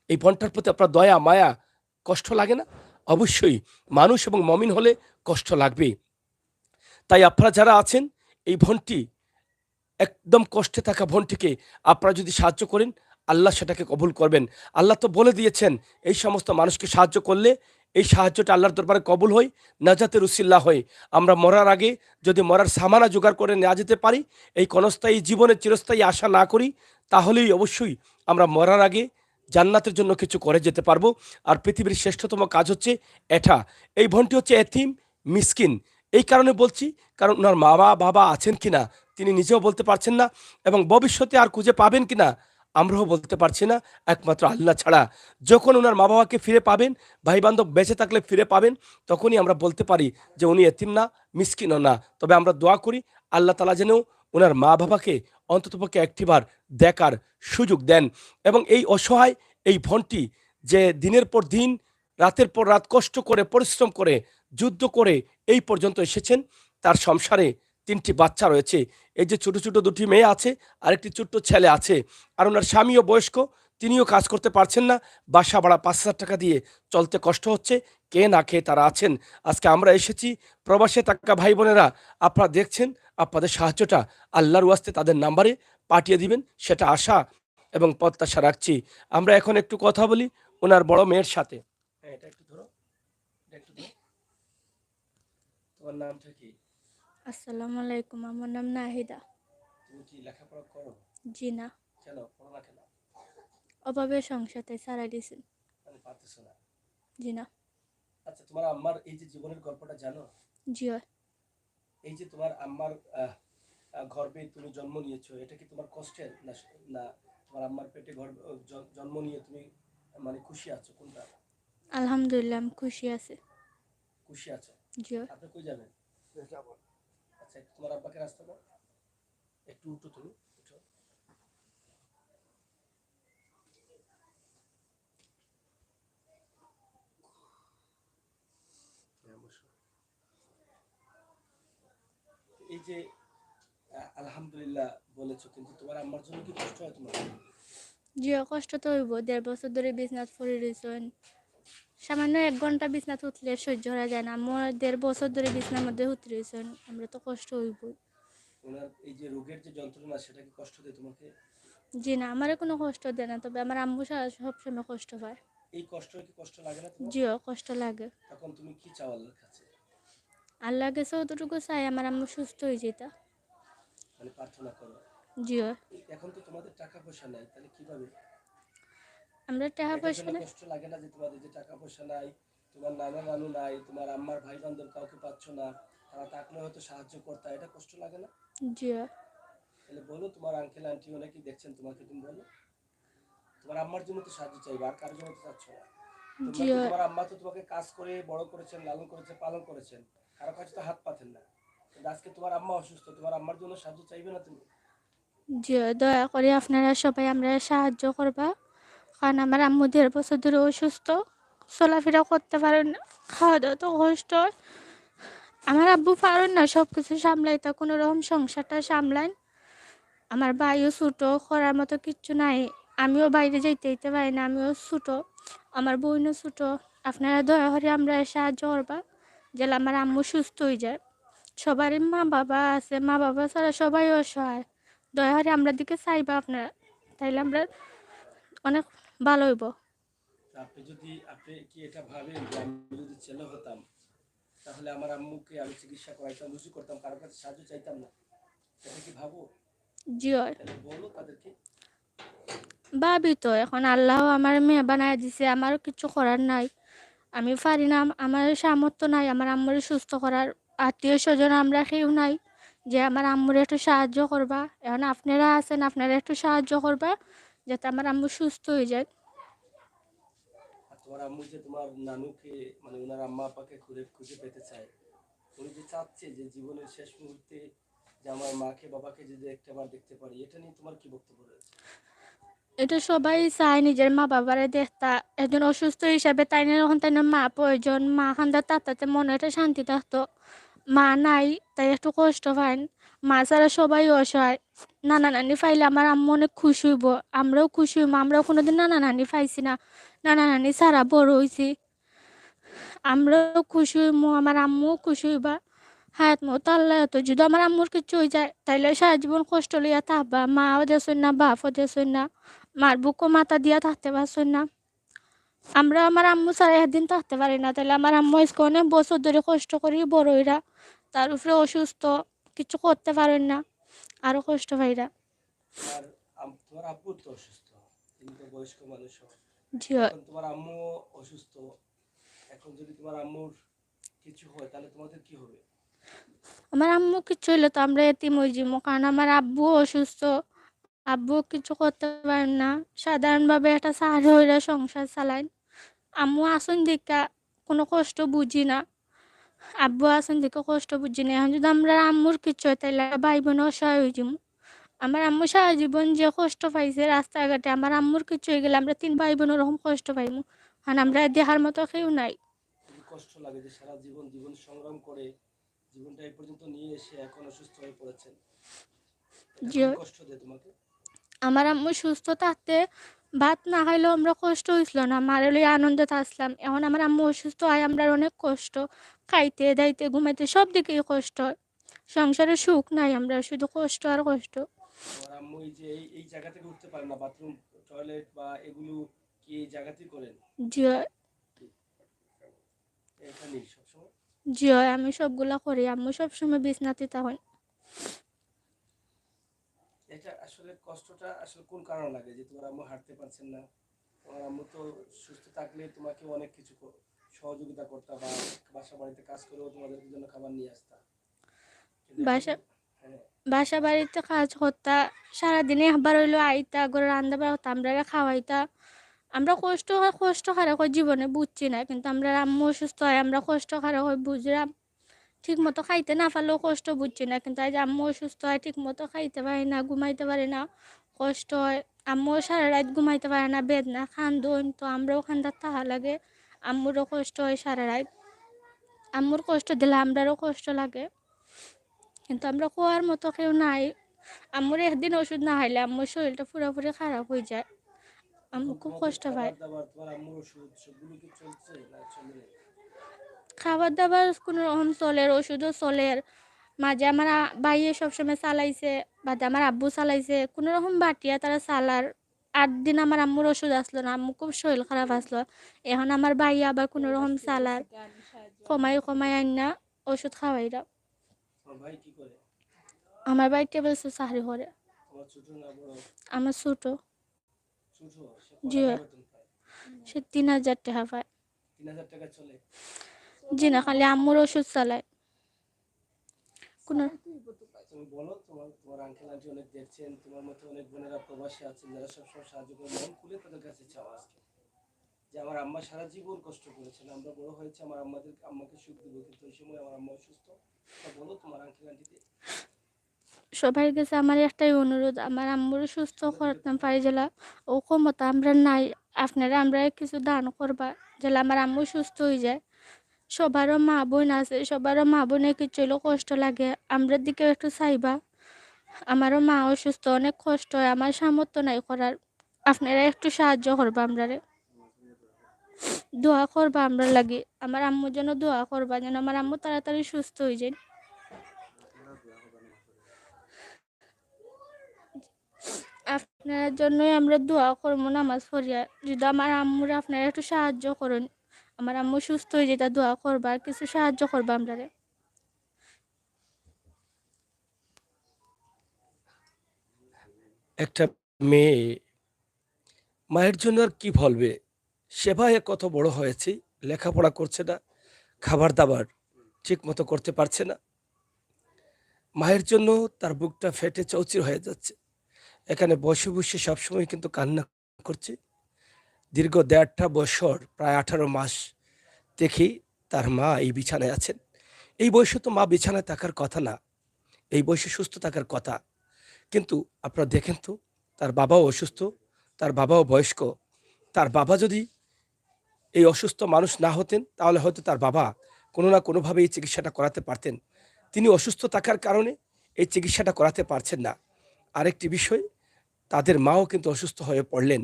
এই বোনটার প্রতি আপনার দয়া মায়া কষ্ট লাগে না? অবশ্যই মানুষ এবং মমিন হলে কষ্ট লাগবেই। তাই আপনারা যারা আছেন, এই বোনটি একদম কষ্টে থাকা বোনটিকে আপনারা যদি সাহায্য করেন, আল্লাহ সেটাকে কবুল করবেন। আল্লাহ তো বলে দিয়েছেন এই সমস্ত মানুষকে সাহায্য করলে এই সাহায্যটা আল্লাহর দরবারে কবুল হয়, নাজাতের উসিল্লা হয়। আমরা মরার আগে যদি মরার সামানা জোগাড় করে নেওয়া যেতে পারি, এই ক্ষণস্থায়ী জীবনের চিরস্থায়ী আশা না করি, তাহলেই অবশ্যই আমরা মরার আগে জান্নাতের জন্য কিছু করে যেতে পারবো। আর পৃথিবীর শ্রেষ্ঠতম কাজ হচ্ছে এটা। এই বোনটি হচ্ছে এতিম, মিসকিন। এই কারণে বলছি, কারণ ওনার মা বাবা আছেন কিনা তিনি নিজেও বলতে পারছেন না, এবং ভবিষ্যতে আর খুঁজে পাবেন কিনা আমরাও বলতে পারছি না, একমাত্র আল্লাহ ছাড়া। যখন ওনার মা বাবাকে ফিরে পাবেন, ভাই বান্ধব বেঁচে থাকলে ফিরে পাবেন, তখনই আমরা বলতে পারি যে উনি এতিম না, মিসকিনও না। তবে আমরা দোয়া করি আল্লাহ তাআলা যেন ওনার মা বাবাকে অন্ততপক্ষে একটিবার দেখার সুযোগ দেন। এবং এই অসহায় এই বোনটি যে দিনের পর দিন, রাতের পর রাত কষ্ট করে, পরিশ্রম করে, যুদ্ধ করে এই পর্যন্ত এসেছেন, তার সংসারে ৩টি বাচ্চা রয়েছে। এই যে ছোট ছোট ২টি মেয়ে আছে, আরেকটি ছোট্ট ছেলে আছে। আর ওনার স্বামীও বয়স্ক, তিনিও কাজ করতে পারছেন না। বাসা ভাড়া ৫,০০০ টাকা দিয়ে চলতে কষ্ট হচ্ছে। কে না খেয়ে তারা আছেন। আজকে আমরা এসেছি, প্রবাসে থাকা ভাই বোনেরা আপনারা দেখছেন, আপনাদের সাহায্যটা আল্লাহর ওয়াস্তে তাদের নাম্বারে পাঠিয়ে দিবেন, সেটা আশা এবং প্রত্যাশা রাখছি। আমরা এখন একটু কথা বলি ওনার বড় মেয়ের সাথে। হ্যাঁ, এটা একটু ধরো, এটা একটু ধরো। তোমার নামটা কি? আসসালামু আলাইকুম, আমার নাম নাহিদা। তুমি কি লেখাপড়া করো? জি না, কেন করো না কেন? অভাবে সংসারতে ছাড়াই দিছেন। মানে পারতেছো না? জি না। আচ্ছা, তোমার আম্মার এই যে জীবনের গল্পটা জানো? জি হয়। এই যে তোমার আম্মার গর্ভে তুমি জন্ম নিয়েছো, এটা কি তোমার কষ্টের না, না তোমার আম্মার পেটে জন্ম নিয়ে তুমি মানে খুশি আছো, কোনটা? আলহামদুলিল্লাহ, আমি খুশি আছি। খুশি আছো? জি হয়। আপনি কই যাবেন? আচ্ছা, একটু তোমার আব্বাকে রাস্তা দাও, একটু উঠো, তুমি উঠো। হ্যাঁ, বসো। এই যে আলহামদুলিল্লাহ বলেছো, কিন্তু তোমার আম্মার জন্য কি কষ্ট হয় তোমার? জি হয়, কষ্ট তো হইব। 1.5 বছর ধরে বিছনাথ পড়ে রয়েছেন। সামান্য 1 ঘন্টা বিছনাথ উঠলে সহ্য করা যায় না। আমার 1.5 বছর ধরে বিছনার মধ্যে উঠে রয়েছেন, আমরা তো কষ্ট হইব। ওনার এই যে রোগের যে যন্ত্রণা, সেটা কি কষ্ট দেয় তোমাকে? জি না, আমার কোনো কষ্ট দেয় না, তবে আমার আম্মু সবসময় কষ্ট পায়। এই কষ্ট কি কষ্ট লাগে না তোমার? জি হয়, কষ্ট লাগে। তখন তুমি কি চাও আল্লাহর কাছে? আল্লাহ কাছে অতটুকু চাই আমার আম্মু সুস্থ হয়ে যেতা। মানে প্রার্থনা করো। জি হয়। এখন তো তোমাদের টাকা পয়সা নাই, তাহলে কিভাবে? আমরা টাকা এটার পয়সা জন্য না। কষ্ট লাগে না যে তোমাদের যে টাকা পয়সা নাই, তোমার নানা নানু নাই, তোমার আম্মার ভাই বান্ধব কাউকে পাচ্ছ না, তারা থাকলে হয়তো সাহায্য করতে, এটা কষ্ট লাগে না? জি হয়। তাহলে বলো, তোমার আঙ্কেল আন্টি অনেকেই দেখছেন তোমাকে, তুমি বলো তোমার আম্মার জন্য তো সাহায্য চাইবে, আর কারোর জন্য তো চাচ্ছ না। জি তোমরা তো, হয়। তোমার আম্মা তো তোমাকে কাজ করে বড় করেছেন, লালন করেছেন, পালন করেছেন, কারো কাছে তো হাত পাতেন না। কিন্তু আজকে তোমার আম্মা অসুস্থ, তোমার আম্মার জন্য সাহায্য চাইবে না তুমি? জি হয়, দয়া করে আপনারা সবাই আমরা সাহায্য করবা। কারণ আমার আম্মু 1.5 বছর ধরে অসুস্থ, চলাফেরা করতে পারেন না, খাওয়া দাওয়া তো কষ্ট হয়। আমার আব্বু পারেন না সব কিছু সামলাইতে, কোনো রকম সংসারটা সামলাইন। আমার ভাইও ছোটো, করার মতো কিচ্ছু নাই। আমিও বাইরে যেতে পারি না, আমিও ছোটো, আমার বোনও ছোটো। আপনারা দয়া করে আমরা সাহায্য করবা, যেন আমার আম্মু সুস্থ হয়ে যায়। সবারই মা বাবা আছে, মা বাবা ছাড়া সবাই অসহায়। দয়া করে আমরা দিকে চাইবা আপনারা। তাইলে আমরা অনেক ভালো হইব। আপনি কি এটা ভাবেন যে আমি যদি ছেলে হতাম তাহলে আমার আম্মুকে আমি চিকিৎসা করাইতাম, রুজু করতাম, কারো কাছে সাহায্য চাইতাম না? এটা কি ভাবো? জি হয়, তাহলে বলো তাদেরকে। ভাবি তো এখন আল্লাহ আমার মেয়ে বানায় দিছে, আমার কিছু করার নাই, আমি পারি না, আমার সামর্থ্য নাই আমার আম্মুরে সুস্থ করার, আত্মীয় স্বজন আমরা কেউ নাই যে আমার আম্মুরে একটু সাহায্য করবা। এখন আপনারা আছেন, আপনারা একটু সাহায্য করবা যাতে আমার আম্মু সুস্থ হয়ে যায়। আর তোমার আম্মু যে তোমার নানুকে মানে ওনার আম্মা আপাকে খুঁজে খুঁজে পেতে চায়, উনি যে চাচ্ছে যে জীবনের শেষ মুহূর্তে যে আমার মাকে বাবাকে যদি একটা বার দেখতে পারি, এটা নিয়ে তোমার কি বক্তব্য রয়েছে? এটা সবাই চায় নিজের মা বাবারে দেখতা, একজন অসুস্থ হিসাবে তাই না, যখন তাই না মা প্রয়োজন, মা খান্দা তাতে মনে একটা শান্তি থাকতো। মা নাই তাই একটু কষ্ট পাইন, মা ছাড়া সবাই অসহায়। নানা নানি পাইলে আমার আম্মু অনেক খুশি হইব, আমরাও খুশি হইব, আমরাও কোনোদিন নানা নানি পাইছি না, নানা নানি ছাড়া বড় হয়েছি, আমরাও খুশি হইব, আমার আম্মুও খুশি হইবা। হায়াত মতো আল্লাহ তো যদি আমার আম্মুর কিছু হয়ে যায় তাইলে সারা জীবন কষ্ট লইয়া থাকবা, মাও দেছেন না বাপও দেছেন না, মার বুকও মাথা দিয়া থাকতে পারছেন না। আমরা আমার আম্মু ছাড়া একদিন থাকতে পারি না, তাহলে আমার আম্মু আজকে অনেক বছর ধরে কষ্ট করি বড় হইরা, তার উপরে অসুস্থ, কিছু করতে পারেন না, আরো কষ্ট পাইরা। আর তোমার আব্বু তো অসুস্থ, তিনি তো বয়স্ক মানুষ। জি হয়। এখন তোমার আম্মু অসুস্থ, এখন যদি তোমার আম্মুর কিছু হয় তাহলে তোমাদের কি হবে? আমার আম্মু কিছু হইলে তো আমরা এতিম হয়ে যাবো, কারণ আমার আব্বু অসুস্থ, আব্বু কিছু করতে পারেন না, সাধারণভাবে একটা সাহায্য হইরা সংসার চালায়। আম্মু আসুন দেখা কোনো কষ্ট বুঝি না, আব্বু আসুন দেখে কষ্ট বুঝি না। এখন যদি আমরা আম্মুর কিছু হয় তাহলে ভাই বোন অসহায় হয়ে যাবো। আমার আম্মু সারা জীবন যে কষ্ট পাইছে রাস্তাঘাটে, আমার আম্মুর কিছু হয়ে গেলে আমরা 3 ভাই বোন ওরকম কষ্ট পাইমু, কারণ আমরা দেহার মতো কেউ নাই। খুবই কষ্ট লাগে যে সারা জীবন জীবন সংগ্রাম করে জীবনটা এই পর্যন্ত নিয়ে এসে এখন অসুস্থ হয়ে পড়েছেন। এটা যে খুবই কষ্ট দেয় তোমাকে। আমার আম্মু সুস্থ থাকতে ভাত না খাইলেও আমরা কষ্ট হয়েছিল না, মারে লইয়া আনন্দে থাকলাম। এখন আমার আম্মু অসুস্থ হয়, আমরা অনেক কষ্ট, খাইতে দাইতে ঘুমাইতে সব দিকেই কষ্ট হয়, সংসারে সুখ নাই, আমরা শুধু কষ্ট আর কষ্ট। তোমার আম্মু এই যে এই জায়গা থেকে উঠতে পারে না, বাথরুম টয়লেট বা এগুলো কি এই জায়গাতেই করেন? জি হয়, এখানেই সবসময়? জি হয়, আমি সবগুলা করি, আম্মু সবসময় বিছনাতে তখন। এটা আসলে কষ্টটা আসলে কোন কারণে লাগে যে তোমার আম্মু হাঁটতে পারছেন না? তোমার আম্মু তো সুস্থ থাকলে তোমাকে অনেক কিছু সহযোগিতা করতা বা বাসা বাড়িতে কাজ করেও তোমাদের জন্য খাবার নিয়ে আসতা, কিন্তু এখন বাসা হ্যাঁ। বাসা বাড়িতে কাজ করতা, সারাদিনে একবার হইলো আইতা, করে রান্না বাড়া করতা, আমরা খাওয়াইতা। আমরা কষ্ট খারাপ হয় জীবনে বুঝছি না, কিন্তু আমরা আম্মু অসুস্থ হয় আমরা কষ্ট খারাপ হয় বুঝলাম, ঠিক মতো খাইতে না পারলেও কষ্ট বুঝছি না, কিন্তু আজ আম্মু অসুস্থ হয় ঠিক মতো খাইতে পারি না, ঘুমাইতে পারি না, কষ্ট হয়। আম্মু সারা রাত ঘুমাইতে পারে না, বেদনা খান্দন, তো আমরাও খান্দার তাহা লাগে, আম্মুরও কষ্ট হয় সারা রাত, আম্মুর কষ্ট দিলে আমরারও কষ্ট লাগে, কিন্তু আমরা কোয়ার মতো কেউ নাই। আম্মুর একদিন ওষুধ না খাইলে আম্মুর শরীরটা পুরোপুরি খারাপ হয়ে যায়, আম্মু এখন খুব তোমাদের কষ্ট পায়। খাবার দাবার তোমার আম্মুর ওষুধ সবগুলো কি চলছে না চলে? খাবার দাবার কোনো রকম চলের, ওষুধও চলের, মাঝে আমার ভাইয়ে সবসময় চালাইছে, বাদে আমার আব্বু চালাইছে, কোনো রকম বাটিয়া তারা চালার। 8 দিন আমার আম্মুর ওষুধ আসলো না, আম্মু খুব শরীর খারাপ আসলো, এখন আমার ভাইয়া আবার কোনো রকম চালার, কমাই কমাই আইন না ওষুধ খাওয়াইরা। তোমার ভাই কি করে? আমার ভাই টেবিল চাকরি করে। তোমার ছোট না বড়? আমার ছোট। ছোট। সে কত জি, টাকা বেতন পায়? সে 3,000 টাকা পায়। 3000 টাকা চলে? জি না, খালি আম্মুর ওষুধ চালায় কোনো। তুমি বলো, তোমার তোমার আঙ্কেল আন্টি অনেক দেখছেন, তোমার মতো অনেক বোনেরা প্রবাসী আছেন যারা সবসময় সাহায্য করে, মন খুলে তাদের কাছে চাওয়া আজকে যে আমার আম্মা সারা জীবন কষ্ট করেছেন, আমরা বড় হয়েছে আমার আম্মাকে সুখ দেবো, কিন্তু ওই সময় আমার আম্মা অসুস্থ। তা বলো তোমার আঙ্কেল আন্টিকে। সবার কাছে আমার একটাই অনুরোধ, আমার আম্মুর সুস্থ করতে পারি জেলা ও ক্ষমতা আমরা নাই, আপনারা আমরা কিছু দান করবা জেলা আমার আম্মু সুস্থ হয়ে যায়। সবারও মা বোন আছে, সবারও মা বোনের কিছু হলেও কষ্ট লাগে, আমরা দিকে একটু চাইবা। আমারও মা অসুস্থ, অনেক কষ্ট হয়, আমার সামর্থ্য নাই করার, আপনারা একটু সাহায্য করবা আমরারে, দোয়া করবা আমরা লাগি, আমার আম্মুর জন্য দোয়া করবা যেন আমার আম্মু তাড়াতাড়ি সুস্থ হয়ে যায়। আপনার জন্যই আমরা দোয়া করবো, নামাজ পড়িয়া। যদি আমার আম্মুর আপনারা একটু সাহায্য করুন, আমার আম্মু সুস্থ হয়ে যেটা দোয়া করবা, আর কিছু সাহায্য করবা আমরা। একটা মেয়ে মায়ের জন্য আর কি বলবে? সেবায় কত বড় হয়েছে, লেখাপড়া করছে না, খাবার দাবার ঠিক মতো করতে পারছে না। মায়ের জন্য তার বুকটা ফেটে চৌচির হয়ে যাচ্ছে। এখানে বসে বসে সবসময় কিন্তু কান্না করছে। দীর্ঘ ১.৫টা বছর, প্রায় ১৮ মাস দেখি তার মা এই বিছানায় আছেন। এই বয়সে তো মা বিছানায় থাকার কথা না, এই বয়সে সুস্থ থাকার কথা। কিন্তু আপনারা দেখেন তো, তার বাবাও অসুস্থ, তার বাবাও বয়স্ক। তার বাবা যদি এই অসুস্থ মানুষ না হতেন, তাহলে হয়তো তার বাবা কোনো না কোনোভাবে এই চিকিৎসাটা করাতে পারতেন। তিনি অসুস্থ থাকার কারণে এই চিকিৎসাটা করাতে পারছেন না। আরেকটি বিষয়, তাদের মাও কিন্তু অসুস্থ হয়ে পড়লেন।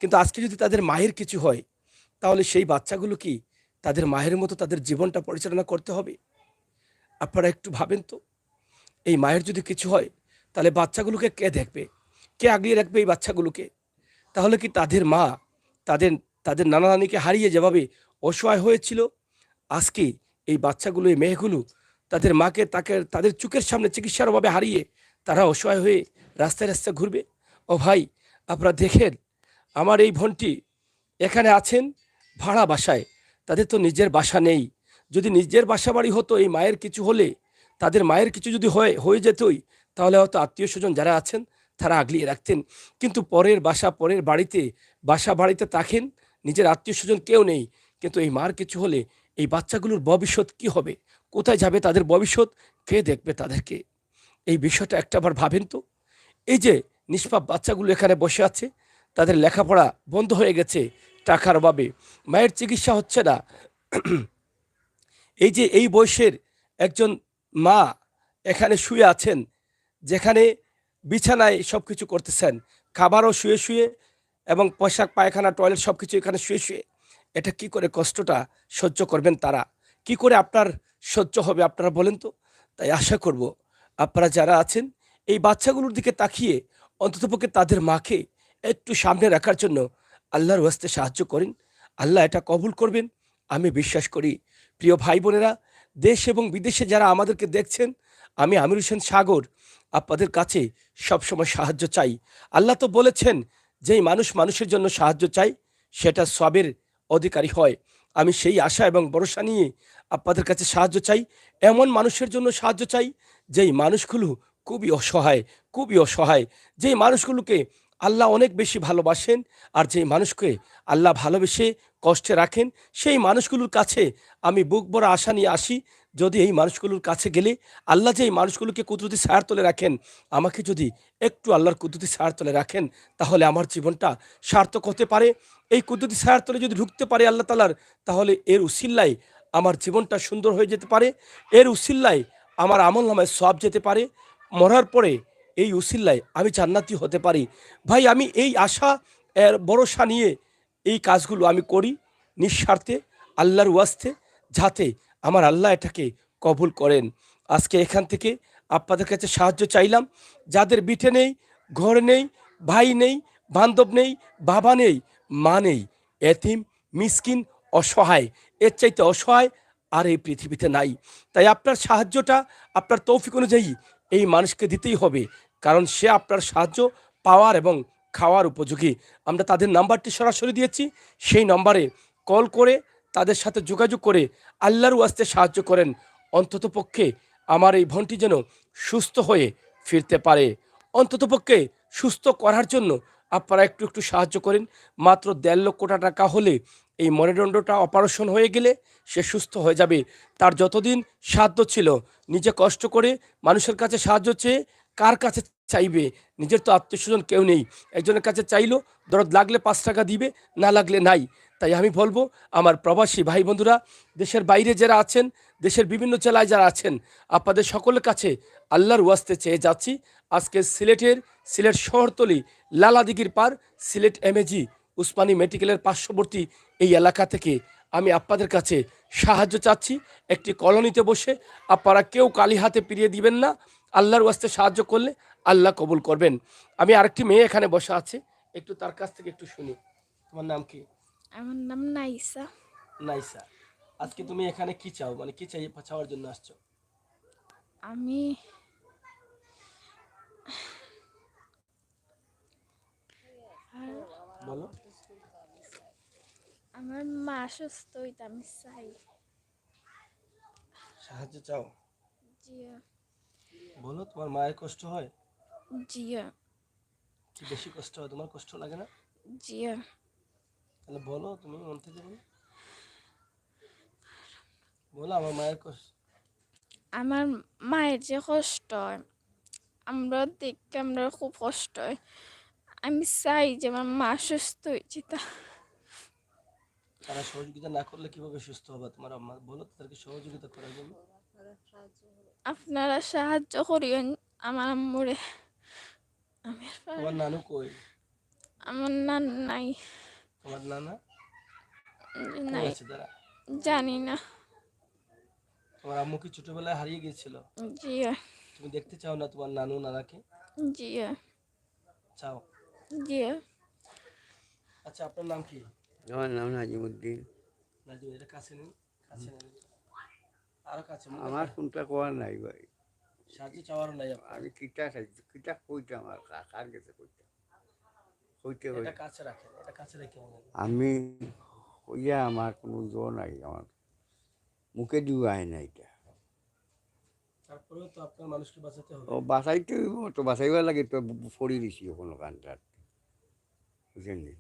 কিন্তু আজকে যদি তাদের মায়ের কিছু হয়, তাহলে সেই বাচ্চাগুলো কি তাদের মায়ের মতো তাদের জীবনটা পরিচালনা করতে হবে? আপনারা একটু ভাবেন তো, এই মায়ের যদি কিছু হয়, তাহলে বাচ্চাগুলোকে কে দেখবে? কে আগলিয়ে রাখবে এই বাচ্চাগুলোকে? তাহলে কি তাদের মা, তাদের তাদের নানা নানিকে হারিয়ে যেভাবে অসহায় হয়েছিল, আজকে এই বাচ্চাগুলো, এই মেয়েগুলো তাদের মাকে তাদের চোখের সামনে চিকিৎসার অভাবে হারিয়ে তারা অসহায় হয়ে রাস্তায় রাস্তায় ঘুরবে? ও ভাই, আপনারা দেখেন, আমার এই বোনটি এখানে আছেন ভাড়া বাসায়, তাদের তো নিজের বাসা নেই। যদি নিজের বাসা বাড়ি হতো, এই মায়ের কিছু হলে, তাদের মায়ের কিছু যদি হয়ে যেতই, তাহলে হয়তো আত্মীয় স্বজন যারা আছেন তারা আগলিয়ে রাখতেন। কিন্তু পরের বাসা, পরের বাড়িতে, বাসা বাড়িতে থাকেন, নিজের আত্মীয় স্বজন কেউ নেই। কিন্তু এই মার কিছু হলে এই বাচ্চাগুলোর ভবিষ্যৎ কি হবে? কোথায় যাবে তাদের ভবিষ্যৎ? কে দেখবে তাদেরকে? এই বিষয়টা একটাবার ভাবেন তো। এই যে নিষ্পাপ বাচ্চাগুলো এখানে বসে আছে, তাদের লেখাপড়া বন্ধ হয়ে গেছে টাকার অভাবে, মায়ের চিকিৎসা হচ্ছে না। এই যে এই বয়সের একজন মা এখানে শুয়ে আছেন, যেখানে বিছানায় সব কিছু করতেছেন, খাবারও শুয়ে শুয়ে, এবং পোশাক পায়খানা টয়লেট সব কিছু এখানে শুয়ে শুয়ে। এটা কি করে কষ্টটা সহ্য করবেন তারা? কি করে আপনার সহ্য হবে আপনারা বলেন তো? তাই আশা করব, আপনারা যারা আছেন এই বাচ্চাগুলোর দিকে তাকিয়ে অন্ততপক্ষে তাদের মাকে একটু সামনে রাখার জন্য আল্লাহর ওয়াস্তে সাহায্য করেন। আল্লাহ এটা কবুল করবেন, আমি বিশ্বাস করি। প্রিয় ভাই বোনেরা, দেশ এবং বিদেশে যারা আমাদেরকে দেখছেন, আমি আমির হোসেন সাগর আপনাদের কাছে সবসময় সাহায্য চাই। আল্লাহ তো বলেছেন, যেই মানুষ মানুষের জন্য সাহায্য চাই সেটা সবের অধিকারী হয়। আমি সেই আশা এবং ভরসা নিয়ে আপনাদের কাছে সাহায্য চাই। এমন মানুষের জন্য সাহায্য চাই যেই মানুষগুলো খুবই অসহায়, খুবই অসহায়। যেই মানুষগুলোকে আল্লাহ অনেক বেশি ভালোবাসেন, আর যেই মানুষকে আল্লাহ ভালোবেসে কষ্টে রাখেন, সেই মানুষগুলোর কাছে আমি বুক ভরা আশা নিয়ে আসি। যদি এই মানুষগুলোর কাছে গেলে আল্লাহ যে এই মানুষগুলোকে কুদরতি ছায়ার তলে রাখেন, আমাকে যদি একটু আল্লাহর কুদরতি ছায়ার তলে রাখেন, তাহলে আমার জীবনটা সার্থক হতে পারে। এই কুদরতি ছায়ার তলে যদি ঢুকতে পারে আল্লাহ তাআলার, তাহলে এর উসিল্লায় আমার জীবনটা সুন্দর হয়ে যেতে পারে। এর উসিল্লায় আমার আমলনামায় সওয়াব যেতে পারে। মরার পরে এই উসিল্লায় আমি জান্নাতি হতে পারি। ভাই, আমি এই আশা এর ভরসা নিয়ে এই কাজগুলো আমি করি নিঃস্বার্থে, আল্লাহর ওয়াস্তে, যাতে আমার আল্লাহ এটাকে কবুল করেন। আজকে এখান থেকে আপনাদের কাছে সাহায্য চাইলাম। যাদের বিটে নেই, ঘর নেই, ভাই নেই, বান্ধব নেই, বাবা নেই, মা নেই, এতিম, মিসকিন, অসহায়, এর চাইতে অসহায় আর এই পৃথিবীতে নাই। তাই আপনার সাহায্যটা আপনার তৌফিক অনুযায়ী এই মানুষকে দিতেই হবে, কারণ সে আপনার সাহায্য পাওয়ার এবং খাওয়ার উপযোগী। আমরা তাদের নাম্বারটি সরাসরি দিয়েছি, সেই নম্বরে কল করে তাদের সাথে যোগাযোগ করে আল্লাহর ওয়াস্তে সাহায্য করেন। অন্ততপক্ষে আমার এই বোনটি যেন সুস্থ হয়ে ফিরতে পারে। অন্ততপক্ষে সুস্থ করার জন্য আপনারা একটু একটু সাহায্য করেন। মাত্র ১.৫ লক্ষ টাকা হলে এই মণিদণ্ডটা অপারেশন হয়ে গেলে সে সুস্থ হয়ে যাবে। তার যতদিন সাধ্য ছিল নিজে কষ্ট করে মানুষের কাছে সাহায্য চেয়ে কার কাছে চাইবে? নিজের তো আত্মীয়স্বজন কেউ নেই। একজনের কাছে চাইলো, দরদ লাগলে ৫ টাকা দিবে, না লাগলে নাই। তাই আমি বলবো, আমার প্রবাসী ভাই বন্ধুরা, দেশের বাইরে যারা আছেন, দেশের বিভিন্ন জেলায় যারা আছেন, আপনাদের সকলের কাছে আল্লাহর ওয়াস্তে চেয়ে যাচ্ছি। আজকে সিলেট শহরতলি লালাদিঘির পার, সিলেট এমএজি উসমানী মেডিকেলের পার্শ্ববর্তী এই এলাকা থেকে আমি আপনাদের কাছে সাহায্য চাচ্ছি। একটি কলোনিতে বসে আপনারা কেউ কালি হাতে ফিরিয়ে দিবেন না। আল্লাহর ওয়াস্তে সাহায্য করলে আল্লাহ কবুল করবেন। আমি আরেকটি মেয়ে এখানে বসা আছে, একটু তার কাছ থেকে একটু শুনি। তোমার নাম কি? আমার নাম নাইসা। নাইসা। আজকে তুমি এখানে কি চাও, মানে কি চাওয়ার জন্য আসছো? আমি বলো। আমার মা সুস্থ হইতে আমি চাই। সাহায্য চাও? জিয়া বলো, তোমার মায়ের কষ্ট হয়? জিয়া কি বেশি কষ্ট হয়? তোমার কষ্ট লাগে না? জিয়া তাহলে বলো, তুমি মন থেকে বলো। বলো আমার মায়ের কষ্ট। আমার মায়ের যে কষ্ট হয় আমরা দেখতে আমরা খুব কষ্ট হয়। আমি চাই যে আমার মা সুস্থ হয়েছে তা তারা সহযোগিতা না করলে কিভাবে সুস্থ হবে তোমার আম্মা? বলো তাদেরকে সহযোগিতা করার জন্য। আপনারা সাহায্য করিয়েন আমার আম্মুরে। তোমার নানু কই? আমার নান নাই। তোমার নানা কই নাই আছে তারা? জানি না। তোমার আম্মু কি ছোটবেলায় হারিয়ে গিয়েছিল? জিয়া তুমি দেখতে চাও না তোমার নানু নানাকে? জিয়া চাও? জিয়া আচ্ছা, আপনার নাম কি? আমার নাম নাজিমুদ্দিন। নাজিম, এটা কাছে নিন, কাছে নিন, আরো কাছে মুখের আমার কাছে। কোনটা কোয়ার নাই ভাই। সাহায্য চাওয়ারও নাই আপনার? আমি কিতা কইতাম আর কার কাছে কইতাম হইতে এটা হই। কাছে রাখেন, এটা কাছে রেখে বলেন। আমি হইয়া আমার কোনো জোর নাই, আমার মুখে দিও আয় না এটা। তারপরেও তো আপনার মানুষকে বাঁচাতে হবে। ও বাঁচাইতে হইব, তো বাঁচাইবার লাগে তো ফড়ি দিছি কোনো কান্তার, বুঝলেন নি?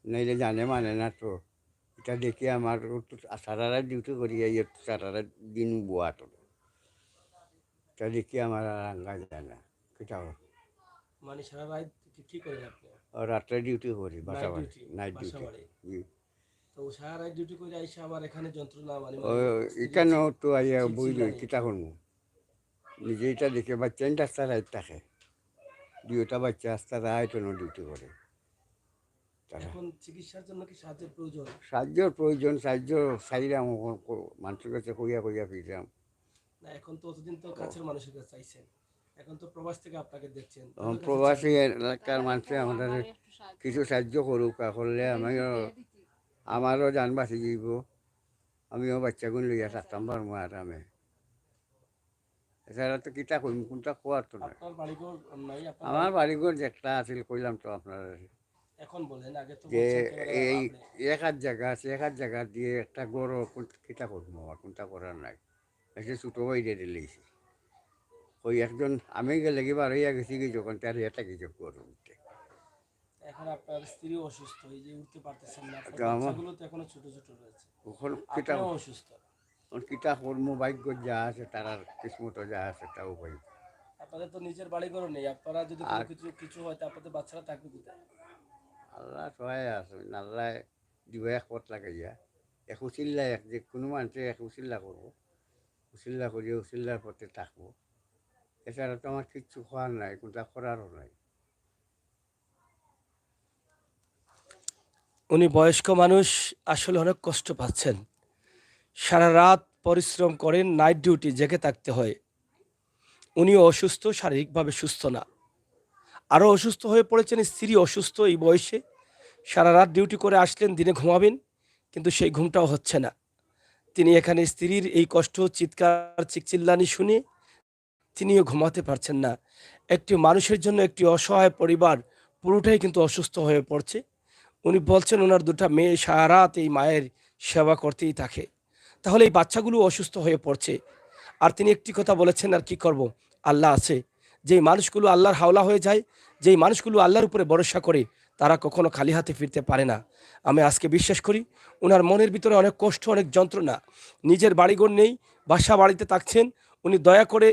নাইলে জানে মানে না তো। এটা দেখে আমার তো সারা রাত ডিউটি করি, এই সারা রাত দিন বোয়া তো এটা দেখে আমার আর আঙ্গা যায় না। কিতা মানে সারা রাত কি করেন আপনি? রাত্রে ডিউটি করি, বাসা বাড়ি, ডিউটি, নাইট বাসা ডিউটি। বাড়ি। তো সারা রাত ডিউটি করে আইসা আবার এখানে যন্ত্রণা, মানে ও স্ত্রীর এখানেও তো আইয়া বইল চিল্লানি। কিতা করবো, নিজে এটা দেখে বাচ্চা রাস্তা রাইত থাকে, দুইটা বাচ্চা রাস্তা রাইত ডিউটি করে। তারা এখন চিকিৎসার জন্য কি সাহায্যের প্রয়োজন? সাহায্যর প্রয়োজন, সাহায্য চাইলাম মানুষের কাছে কইয়া কইয়া ফিরলাম। না, এখন তো অতদিন তো কাছের মানুষের কাছে চাইছেন, এখন তো প্রবাস থেকে আপনাকে দেখছেন, তখন তাদের কাছে প্রবাসী চাইবেন। এলাকার মানুষে আমাদের কিছু সাহায্য করুক, করলে আমারও যান বাঁচি যাইব, আমিও বাচ্চাগুন লইয়া থাকতাম পারবো আরামে। এছাড়া তো কিতা করবো, কোনটা খোয়ার তো নাই। আপনার বাড়িঘর নাই? আপনার আমার বাড়িঘর যেটা আছিল কইলাম তো আপনার, এখন বলেন, আগে তো যে বলছেন ক্যামেরার এই সামনে। এক হাত জায়গা আছে, এক হাত জায়গা দিয়ে একটা গরু কিতা করবো, আমার কোনটা করার নাই। এসে ছোটো ভাই দিয়ে দিলেছি ওই একজন, আমি গেলে কি বার হইয়া গেছি কি যখন তার এটা কিছু করবো। এখন আপনার স্ত্রী অসুস্থ, এই যে উঠতে পারতেছেন না, আপনার তো আমার বাচ্চাগুলো তো এখনো ছোট ছোট রয়েছে, ওখান কিতা আপনিও অসুস্থ। কিতা করবো, ভাগ্য যা আছে তার কিসমত যা আছে তাও পাই। আপনাদের তো নিজের বাড়িঘরও নেই, আপনারা যদি আর কোনো কিছু কিছু হয় তা আপনাদের বাচ্চারা থাকবে কোথায়? আল্লাহ সহায় আছে, আল্লাহ দিব এক পথ লাগাইয়া এক উচিল্লা, এক যে কোনো মানুষে এক উচিল্লা করবো, উচিল্লা করিয়া উচিল্লার পথে থাকবো। এছাড়া তো আমার কিচ্ছু খাওয়ার নাই, কোনটা করারও নাই। উনি বয়স্ক মানুষ, আসলে অনেক কষ্ট পাচ্ছেন, সারা রাত পরিশ্রম করেন, নাইট ডিউটি, জেগে থাকতে হয়। উনিও অসুস্থ, শারীরিকভাবে সুস্থ না, আরও অসুস্থ হয়ে পড়েছেন, স্ত্রী অসুস্থ এই বয়সে। সারা রাত ডিউটি করে আসলেন, দিনে ঘুমাবেন, কিন্তু সেই ঘুমটাও হচ্ছে না। তিনি এখানে স্ত্রীর এই কষ্ট, চিৎকার চিল্লানি শুনে তিনিও ঘুমাতে পারছেন না। একটি মানুষের জন্য একটি অসহায় পরিবার পুরোটাই কিন্তু অসুস্থ হয়ে পড়ছে। উনি বলছেন ওনার দুটা মেয়ে সারা রাত এই মায়ের সেবা করতেই থাকে, তাহলে এই বাচ্চাগুলো অসুস্থ হয়ে পড়ছে। আর তিনি একটি কথা বলেছেন, আর কি করব, আল্লাহ আছে। যেই মানুষগুলো আল্লাহর হাওলা হয়ে যায়, যেই মানুষগুলো আল্লাহর উপরে ভরসা করে, তারা কখনো খালি হাতে ফিরতে পারে না। আমি আজকে বিশ্বাস করি ওনার মনের ভিতরে অনেক কষ্ট, অনেক যন্ত্রণা, নিজের বাড়িঘর নেই, বাসা বাড়িতে থাকছেন। উনি দয়া করে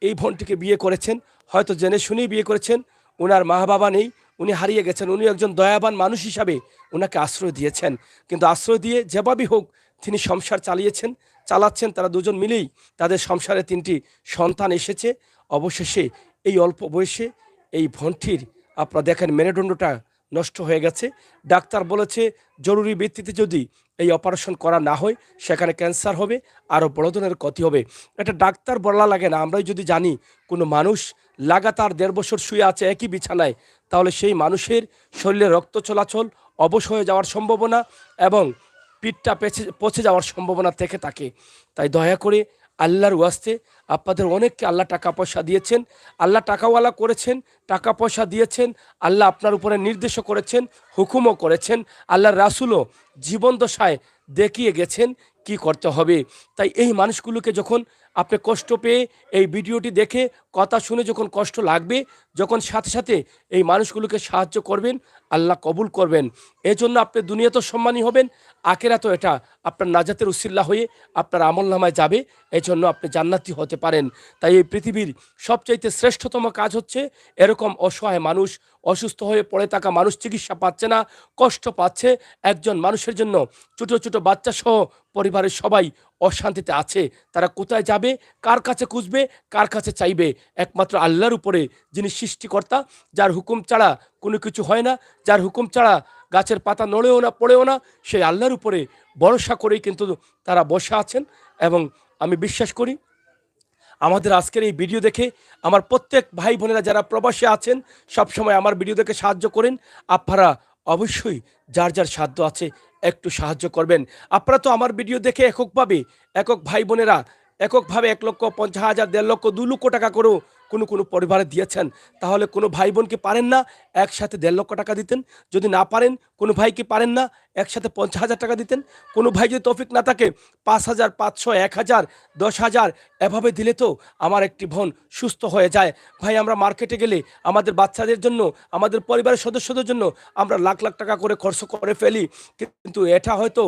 এই বোনটিকে বিয়ে করেছেন, হয়তো জেনে শুনেই বিয়ে করেছেন। ওনার মা বাবা নেই, উনি হারিয়ে গেছেন, উনি একজন দয়াবান মানুষ হিসাবে ওনাকে আশ্রয় দিয়েছেন। কিন্তু আশ্রয় দিয়ে যেভাবেই হোক তিনি সংসার চালাচ্ছেন। তারা দুজন মিলেই তাদের সংসারে 3টি সন্তান এসেছে। অবশেষে এই অল্প বয়সে এই বোনটির, আপনারা দেখেন মেরুদণ্ডটা নষ্ট হয়ে গেছে। ডাক্তার বলেছে জরুরি ভিত্তিতে যদি এই অপারেশন করা না হয় সেখানে ক্যান্সার হবে, আরও বড় ধরনের ক্ষতি হবে। এটা ডাক্তার বলা লাগে না, আমরাই যদি জানি কোনো মানুষ লাগাতার 1.5 বছর শুয়ে আছে একই বিছানায়, তাহলে সেই মানুষের শরীরে রক্ত চলাচল অবশ হয়ে যাওয়ার সম্ভাবনা এবং পিঠটা পচে যাওয়ার সম্ভাবনা থেকে থাকে। তাই দয়া করে আল্লাহর ওয়াস্তে, আপনাদের অনেককে আল্লাহ টাকা পয়সা দিয়েছেন, আল্লাহ টাকাওয়ালা করেছেন, টাকা পয়সা দিয়েছেন, আল্লাহ আপনার উপরে নির্দেশও করেছেন, হুকুমও করেছেন, আল্লাহর রাসূলও জীবন দশায় দেখিয়ে গেছেন কি করতে হবে। তাই এই মানুষগুলোকে যখন আপনি কষ্ট পেয়ে এই ভিডিওটি দেখে কথা শুনে যখন কষ্ট লাগবে, যখন সাথে সাথে এই মানুষগুলোকে সাহায্য করবেন, আল্লাহ কবুল করবেন। এজন্য আপনি দুনিয়াতেও সম্মানী হবেন, আখিরাতেও এটা আপনার নাজাতের উসিল্লা হয়ে আপনার আমলনামায় যাবে, এজন্য আপনি জান্নাতি হতে পারেন। তাই এই পৃথিবীর সবচাইতে শ্রেষ্ঠতম কাজ হচ্ছে এরকম অসহায় মানুষ, অসুস্থ হয়ে পড়ে থাকা মানুষ চিকিৎসা পাচ্ছে না, কষ্ট পাচ্ছে, একজন মানুষের জন্য ছোট ছোট বাচ্চা সহ পরিবারের সবাই অশান্তিতে আছে। তারা কোথায় যাবে, কার কাছে খুঁজবে, কার কাছে চাইবে? একমাত্র আল্লাহর উপরে, যিনি সৃষ্টিকর্তা, যার হুকুম ছাড়া কোনো কিছু হয় না, যার হুকুম ছাড়া গাছের পাতা নড়েও না পড়েও না, সেই আল্লাহর উপরে ভরসা করেই কিন্তু তারা বসে আছেন। এবং আমি বিশ্বাস করি আমাদের আজকের এই ভিডিও দেখে আমার প্রত্যেক ভাই বোনেরা যারা প্রবাসে আছেন, সবসময় আমার ভিডিও দেখে সাহায্য করেন, আপনারা অবশ্যই যার যার সাধ্য আছে একটু সাহায্য করবেন। আপনারা তো আমার ভিডিও দেখে এককভাবে, একক ভাই বোনেরা এককভাবে 1,50,000, 1.5 লক্ষ, 2 লক্ষ টাকা করেও কোনো পরিবারে দিয়েছেন। তাহলে কোনো ভাই বোনকে পারেন না একসাথে 1.5 লক্ষ টাকা দিতেন? যদি না পারেন, কোনো ভাইকে পারেন না একসাথে 50,000 টাকা দিতেন? কোনো ভাই যদি তৌফিক না থাকে 5,000, 500, 1,000, 10,000 এভাবে দিলে তো আমার একটি বোন সুস্থ হয়ে যায়। ভাই, আমরা মার্কেটে গেলে আমাদের বাচ্চাদের জন্য, আমাদের পরিবারের সদস্যদের জন্য আমরা লাখ লাখ টাকা করে খরচ করে ফেলি, কিন্তু এটা হয়তো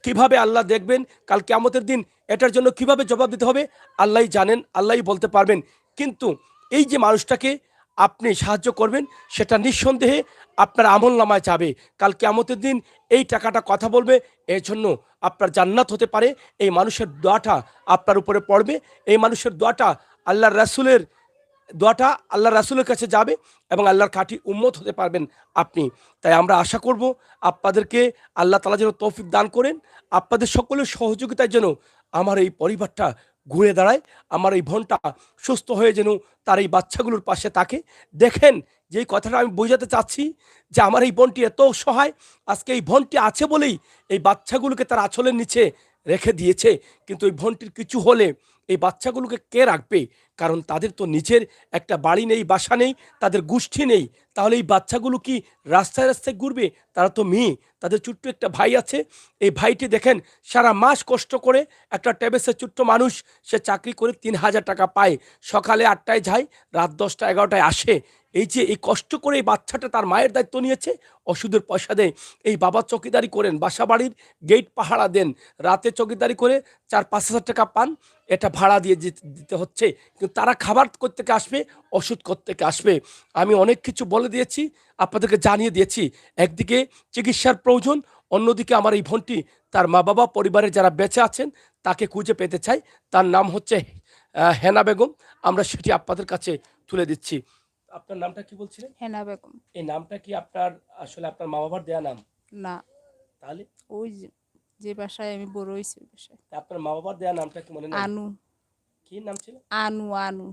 কিভাবে আল্লাহ দেখবেন কাল কিয়ামতের দিন, এটার জন্য কিভাবে জবাব দিতে হবে আল্লাহই জানেন, আল্লাহই বলতে পারবেন। কিন্তু এই যে মানুষটাকে আপনি সাহায্য করবেন, সেটা নিঃসন্দেহে আপনার আমলনামায় যাবে, কাল কিয়ামতের দিন এই টাকাটা কথা বলবে। এর জন্য আপনার জান্নাত হতে পারে, এই মানুষের দোয়াটা আপনার উপরে পড়বে, এই মানুষের দোয়াটা আল্লাহর রাসূলের দোয়াটা আল্লাহর রাসূলের কাছে যাবে এবং আল্লাহর খাঁটি উম্মত হতে পারবেন আপনি। তাই আমরা আশা করব আপনাদেরকে আল্লাহ তাআলা যেন তৌফিক দান করেন, আপনাদের সকলের সহযোগিতার জন্য আমার এই পরিবারটা ঘুরে দাঁড়ায়, আমার এই বোনটা সুস্থ হয়ে যেন তার এই বাচ্চাগুলোর পাশে থাকে। দেখেন, যেই কথাটা আমি বোঝাতে চাচ্ছি যে আমার এই বোনটি এত সহায়, আজকে এই বোনটি আছে বলেই এই বাচ্চাগুলোকে তার আঁচলের নিচে রেখে দিয়েছে। কিন্তু এই বোনটির কিছু হলে এই বাচ্চাগুলোকে কে রাখবে? কারণ তাদের তো নিজের একটা বাড়ি নেই, বাসা নেই, তাদের গোষ্ঠী নেই। তাহলে এই বাচ্চাগুলো কি রাস্তায় রাস্তায় ঘুরবে? তারা তো মেয়ে, তাদের ছোট্ট একটা ভাই আছে। এই ভাইটি দেখেন সারা মাস কষ্ট করে, একটা টেবেসের ছোট্ট মানুষ, সে চাকরি করে 3,000 টাকা পায়, সকালে 8টায় যায়, রাত 10টা 11টায় আসে। এই যে এই কষ্ট করে এই বাচ্চাটা তার মায়ের দায়িত্ব নিয়েছে, ওষুধের পয়সা দেয়, এই বাবা চকিদারি করেন, বাসা বাড়ির গেট পাহারা দেন, রাতে চকিদারি করে 4-5 হাজার টাকা পান, এটা ভাড়া দিয়ে দিতে হচ্ছে। কিন্তু তারা খাবার কোত্থেকে আসবে, ওষুধ কোত্থেকে আসবে? আমি অনেক কিছু বলে দিয়েছি, আপনাদেরকে জানিয়ে দিয়েছি। একদিকে চিকিৎসার প্রয়োজন, অন্যদিকে আমার এই বোনটি তার মা বাবা পরিবারের যারা বেঁচে আছেন তাকে খুঁজে পেতে চাই। তার নাম হচ্ছে হেনা বেগম। আমরা সেটি আপনাদের কাছে তুলে দিচ্ছি। আপনার নামটা কি বলছিলেন? হেনা বেগম। এই নামটা কি আপনার আসলে আপনার মা বাবার দেয়া নাম? না, তাহলে ওই যে বাসায় আমি বড় হয়েছি ওই বাসায়। আপনার মা বাবার দেয়া নামটা কি মনে নেই? আনু। কি নাম ছিল? আনু। আনু।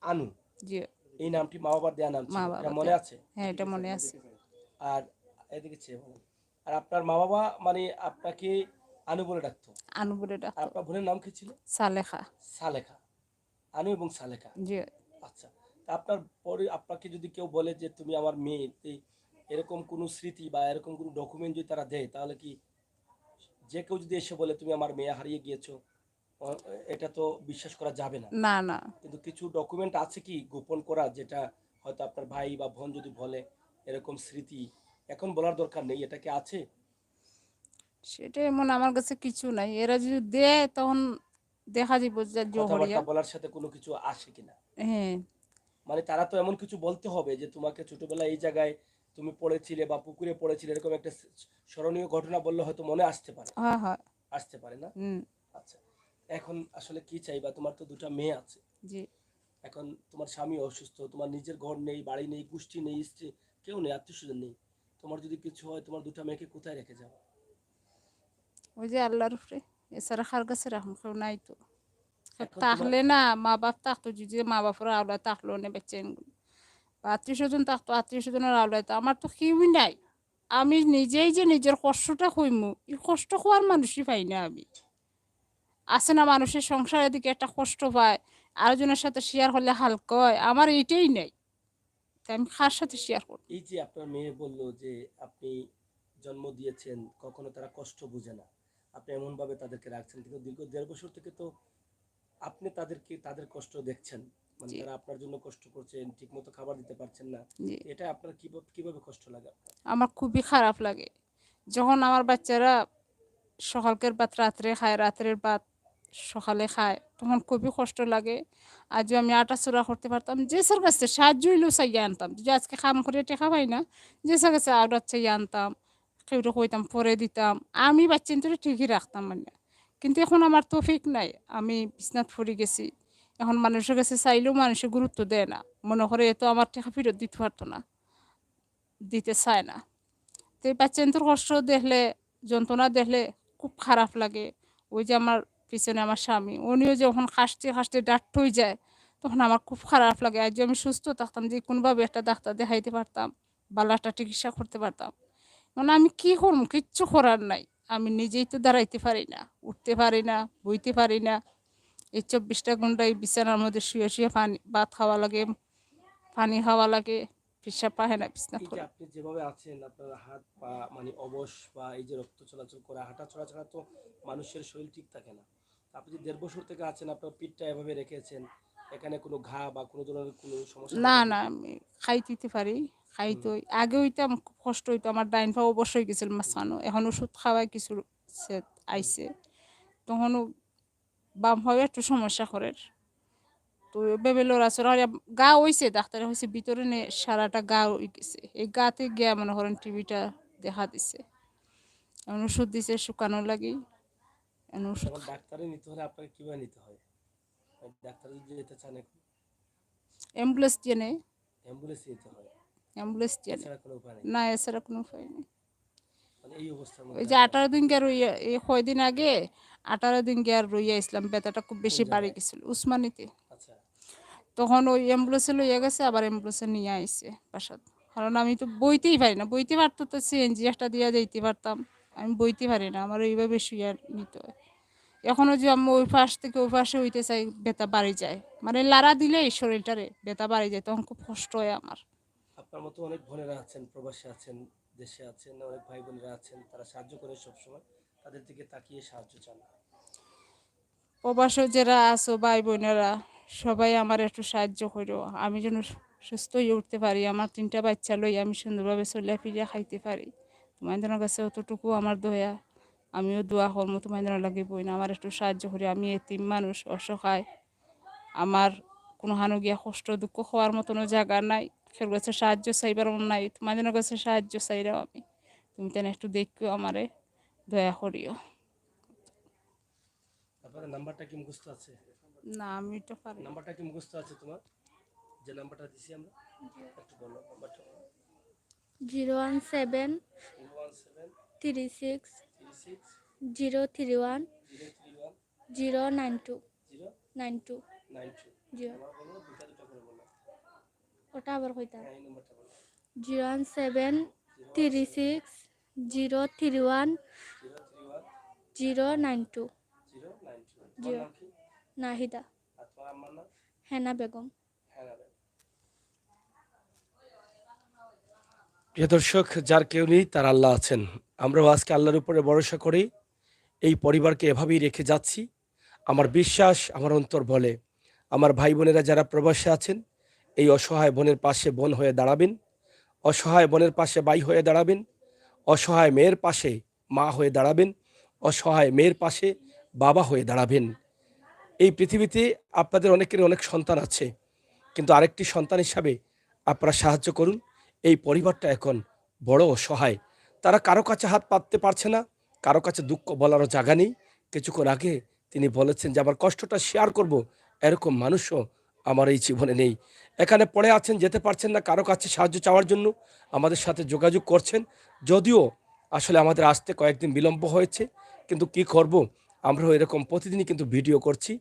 আনু। জি। এই নামটি মা বাবার দেয়া নাম ছিল, মা এটা বাবা মনে দেয়া। আছে? হ্যাঁ, এটা মনে আছে। আর এদিকে চেয়ে বলেন। আর আপনার মা বাবা মানে আপনাকে আনু বলে ডাকতো? আনু বলে আর ডাকতো। আপনার বোনের নাম কি ছিল? সালেখা। সালেখা। আনু এবং সালেখা। জি। আচ্ছা। তা আপনার পরে আপনাকে যদি কেউ বলে যে তুমি আমার মেয়ে, এরকম কোনো স্মৃতি বা এরকম কোনো ডকুমেন্ট যদি তারা দেয়, তাহলে কি যে কেউ যদি এসে বলে তুমি আমার মেয়ে হারিয়ে গিয়েছো, অ এটা তো বিশ্বাস করা যাবে না। না, না। কিন্তু কিছু ডকুমেন্ট আছে কি গোপন করা, যেটা হয়তো আপনার ভাই বা বোন যদি বলে এরকম স্মৃতি, এখন বলার দরকার নেই, এটা কি আছে? সেটা এমন আমার কাছে কিছু নাই। এরা যদি দেয় তখন দেখা যাবে যে কথাবার্তা জহরিয়া। বলার সাথে কোনো কিছু আসে কিনা? হ্যাঁ। মানে তারা তো এমন কিছু বলতে হবে যে তোমাকে ছোটবেলায় এই জায়গায় তুমি পড়েছিলে বা পুকুরে পড়েছিলে, এরকম একটা স্মরণীয় ঘটনা বললে হয়তো মনে আসতে পারে। হয়, হয়। আসতে পারে না? হুম। আচ্ছা। এখন আসলে কি চাইবা? তোমার তো 2টা মেয়ে আছে। জি। এখন তোমার স্বামী অসুস্থ, তোমার নিজের ঘর নেই, বাড়ি নেই, গোষ্ঠী নেই, স্ত্রী কেউ নেই, আত্মীয়স্বজন নেই। তোমার যদি কিছু হয় তোমার দুটা মেয়েকে কোথায় রেখে যাও? ওই যে আল্লাহর উপরে, এছাড়া কার কাছে রাখুন, কেউ নাই তো। এখন তোমার থাকলে না মা বাপ থাকতো, যদি মা বাপের আওলাদ থাকলো না বেচেন, বা আত্মীয় স্বজন থাকতো আত্মীয় স্বজনের আওলাদ, আমার তো কেউই নাই। আমি নিজেই যে নিজের কষ্টটা হইমু, এই কষ্ট হওয়ার মানুষই পাই না আমি। আছে না মানুষের সংসারের দিকে একটা কষ্ট পায়, আরেকজনের সাথে শেয়ার করলে হালকা হয়, আমার এইটাই নেই। তাই আমি কার সাথে শেয়ার করব? এই যে আপনার মেয়ে বলল যে আপনি জন্ম দিয়েছেন, কখনো তারা কষ্ট বুঝে না, আপনি এমন ভাবে তাদেরকে রাখছেন, কিন্তু দীর্ঘ ১.৫ বছর থেকে তো আপনি তাদের কষ্ট দেখছেন, মানে জি, তারা আপনার জন্য কষ্ট করছেন, ঠিক মতো খাবার দিতে পারছেন না। জি। এটা আপনার কিভাবে কিভাবে কষ্ট লাগে আপনার? আমার খুবই খারাপ লাগে যখন আমার বাচ্চারা সকালকের ভাত রাত্রে খায়, রাত্রের ভাত সকালে খায়, তখন খুবই কষ্ট লাগে। আজও আমি আটা চূড়া করতে পারতাম, যে স্যার কাছে সাহায্য হইলেও চাইয়ে আনতাম, যদি আজকে কাম করে টেকা পাই না, যে স্যার কাছে আটা চাইয়ে আনতাম, কেউটা কইতাম পরে দিতাম, আমি বাচ্চা কিন্তু ঠিকই রাখতাম মানে। কিন্তু এখন আমার তৌফিক নাই, আমি বিছনাত পড়ে গেছি। এখন মানুষের কাছে চাইলেও মানুষে গুরুত্ব দেয় না, মনে করে এ তো আমার টাকা ফেরত দিতে পারতো না, দিতে চায় না। তো এই বাচ্চাদের কষ্ট দেখলে, যন্ত্রণা দেখলে খুব খারাপ লাগে। ওই যে আমার পিছনে আমার স্বামী, উনিও যখন হাসতে হাসতে ডাক্ট হয়ে যায়, তখন আমার খুব খারাপ লাগে। আজ যে আমি সুস্থ থাকতাম, যে কোনোভাবে একটা ডাক্তার দেখাইতে পারতাম, ভালো একটা চিকিৎসা করতে পারতাম, মানে আমি কি করব, কিচ্ছু করার নাই। আমি নিজেই তো দাঁড়াইতে পারি না, উঠতে পারি না, বইতে পারি না। এই ২৪টা ঘন্টা এই বিছানার মধ্যে শুয়ে শুয়ে পানি ভাত খাওয়া লাগে, পানি খাওয়া লাগে, পেশাব পায়খানা বিছনাত এই যে করে। আপনি যেভাবে আছেন, আপনার হাত পা মানে অবশ, বা এই যে রক্ত চলাচল করা, হাঁটা চলা ছাড়া তো মানুষের শরীর ঠিক থাকে না। আপনি যে ১.৫ বছর থেকে আছেন, আপনার পিঠটা এভাবে রেখেছেন, এখানে কোনো ঘা বা কোনো ধরনের কোনো সমস্যা না, দেখা না, দিয়েছে? আমি খাইতে পারি। হুম, খাইতে আগে হইতাম খুব কষ্ট হইতো। আমার ডাইন পা অবশ হয়ে গেছিল মাঝখানো। এখন ওষুধ খাওয়ায় কিছু সেট হুম। আইছে। তখনও বাম পাও একটু সমস্যা করে। তো এভাবে লড়াচড়া হইয়া গা হইছে, ডাক্তারে হইছে ভিতরে নে সারাটা গা হই গেছে। এই গাতে গিয়া মনে করেন টিভিটা দেখা দিছে। এখন ওষুধ দিছে শুকানোর লাগি। এখন ওষুধ এখন ডাক্তারে নিতে হলে আপনাকে কিভাবে নিতে হয়? ডাক্তারে যদি যেতে চান এখন অ্যাম্বুলেন্স দিয়ে নেয়, অ্যাম্বুলেন্সে যেতে হয়, অ্যাম্বুলেন্স দিয়ে নেয়। এছাড়া কোনো উপায় নেই। না, এছাড়া কোনো উপায় নেই। মানে এই অবস্থার ওই মধ্যে যে আপনার ১৮ দিন গিয়া রইয়া, এই কয়দিন আগে ১৮ দিন গিয়া রইয়া ইসলাম, ব্যথাটা খুব কোন বেশি বাড়ে জায়গায়? গেছিল উসমানীতে। আচ্ছা, তখন ওই অ্যাম্বুলেন্সে লইয়া গেছে, আবার অ্যাম্বুলেন্সে নিয়ে আইছে বাসাত। কারণ আমি তো বইতেই পারি না, বইতে পারতো তো সিএনজি একটা দিয়া যাইতে পারতাম, আমি বইতে পারি না, আমার এইভাবে শুয়ে নিতে হয়। এখনো যে আমি ওই পাশ থেকে ওই পাশে হইতে চাই, ব্যথা বাড়ি যায়, মানে লাড়া দিলেই শরীরটারে ব্যথা বাড়ি যায়, তখন খুব কষ্ট হয় আমার। আপনার মতো অনেক বোনেরা আছেন, প্রবাসে আছেন, দেশে আছেন, অনেক ভাই বোনেরা আছেন, তারা সাহায্য করে সবসময়, তাদের দিকে তাকিয়ে সাহায্য চান। প্রবাসে যারা আছো ভাই বোনেরা, সবাই আমার একটু সাহায্য করো, আমি যেন সুস্থ হয়ে উঠতে পারি, আমার ৩টা বাচ্চা লই আমি সুন্দরভাবে চলিয়া ফিরিয়া খাইতে পারি। তোমাদের কাছে অতটুকু আমার দয়া, আমিও দোয়া করবো তোমাদের লাগে বই না, আমার একটু সাহায্য করি। আমি এতিম মানুষ, অসহায়, আমার কোনো হানো গিয়া কষ্ট দুঃখ হওয়ার মতনও জায়গা নাই, কেউ কাছে সাহায্য চাইবার নাই, তোমাদের কাছে সাহায্য চাইরাও আমি, তুমি তেন একটু দেখিও আমারে, দয়া করিও। তারপরে নাম্বারটা কি মুখস্থ আছে? না, আমি তো পারি না। নাম্বারটা কি মুখস্থ আছে তোমার, যে নাম্বারটা দিছি আমরা? একটু বলো নাম্বারটা বলো। 017 017 36 36 031 031 092 92 092। জি। আবার বলো, দুটা দুটা করে বলো। ওটা আবার কইতা হ্যাঁ, এই নাম্বারটা বলো। 017 017 36 031 031 092 092। জি। তোমার নাম কি? নাহিদা আর তোমার আম্মার নাম? হেনা বেগম। হ্যাঁ, না। প্রিয় দর্শক, যার কেউ নেই তার আল্লাহ আছেন। আমরাও আজকে আল্লাহর উপরে ভরসা করি এই পরিবারকে এভাবেই রেখে যাচ্ছি। আমার বিশ্বাস, আমার অন্তর বলে, আমার ভাই বোনেরা যারা প্রবাসে আছেন, এই অসহায় বোনের পাশে বোন হয়ে দাঁড়াবেন, অসহায় বোনের পাশে ভাই হয়ে দাঁড়াবেন, অসহায় মেয়ের পাশে মা হয়ে দাঁড়াবেন, অসহায় মেয়ের পাশে বাবা হয়ে দাঁড়াবেন। এই পৃথিবীতে আপনাদের অনেকেরই অনেক সন্তান আছে, কিন্তু আরেকটি সন্তান হিসাবে আপনারা সাহায্য করুন। এই পরিবারটা এখন বড় অসহায়, তারা কারো কাছে হাত পাততে পারছে না, কারো কাছে দুঃখ বলারও জায়গা নেই। কিছুক্ষণ আগে তিনি বলেছেন যে আমার কষ্টটা শেয়ার করব, এরকম মানুষও আমার এই জীবনে নেই। এখানে পড়ে আছেন, যেতে পারছেন না, কারো কাছে সাহায্য চাওয়ার জন্য আমাদের সাথে যোগাযোগ করছেন। যদিও আসলে আমাদের আসতে কয়েকদিন বিলম্ব হয়েছে, কিন্তু কি করব, আমরাও এরকম প্রতিদিনই কিন্তু ভিডিও করছি,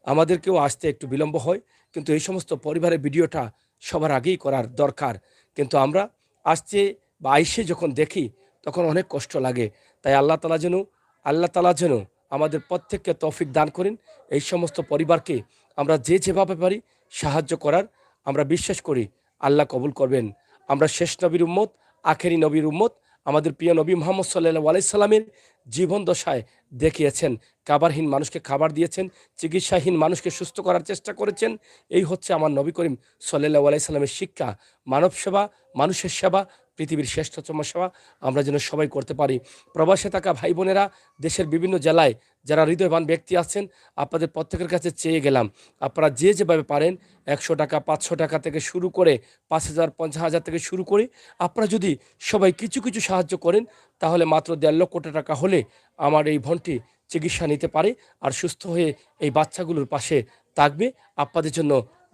আমাদেরকেও আসতে একটু বিলম্ব হয়। কিন্তু এই সমস্ত পরিবারের ভিডিওটা সবার আগেই করার দরকার। কিন্তু আমরা আসছে বা আইসে যখন দেখি তখন অনেক কষ্ট লাগে। তাই আল্লাহ তাআলা যেন আমাদের প্রত্যেককে তৌফিক দান করেন। এই সমস্ত পরিবারকে আমরা যে যেভাবে পারি সাহায্য করার, আমরা বিশ্বাস করি আল্লাহ কবুল করবেন। আমরা শেষ নবীর উম্মত, আখেরি নবীর উম্মত। আমাদের প্রিয় নবী মুহাম্মদ সাল্লাল্লাহু আলাইহি সাল্লামের জীবন দশায় দেখিয়েছেন, খাবারহীন মানুষকে খাবার দিয়েছেন, চিকিৎসাহীন মানুষকে সুস্থ করার চেষ্টা করেছেন। এই হচ্ছে আমার নবী করিম সাল্লাল্লাহু আলাইহি সাল্লামের শিক্ষা। মানব সেবা, মানুষের সেবা, পৃথিবীর শ্রেষ্ঠতম সেবা আমরা যেন সবাই করতে পারি। প্রবাসে থাকা ভাই বোনেরা, দেশের বিভিন্ন জেলায় যারা হৃদয়বান ব্যক্তি আছেন, আপনাদের প্রত্যেকের কাছে চেয়ে গেলাম, আপনারা যে যেভাবে পারেন ১০০ টাকা, ৫০০ টাকা থেকে শুরু করে ৫,০০০, ৫০,০০০ থেকে শুরু করে আপনারা যদি সবাই কিছু কিছু সাহায্য করেন, তাহলে মাত্র ১.৫ লক্ষ টাকা হলে আমার এই বোনটি চিকিৎসা নিতে পারে আর সুস্থ হয়ে এই বাচ্চাগুলোর পাশে থাকবে, আপনাদের জন্য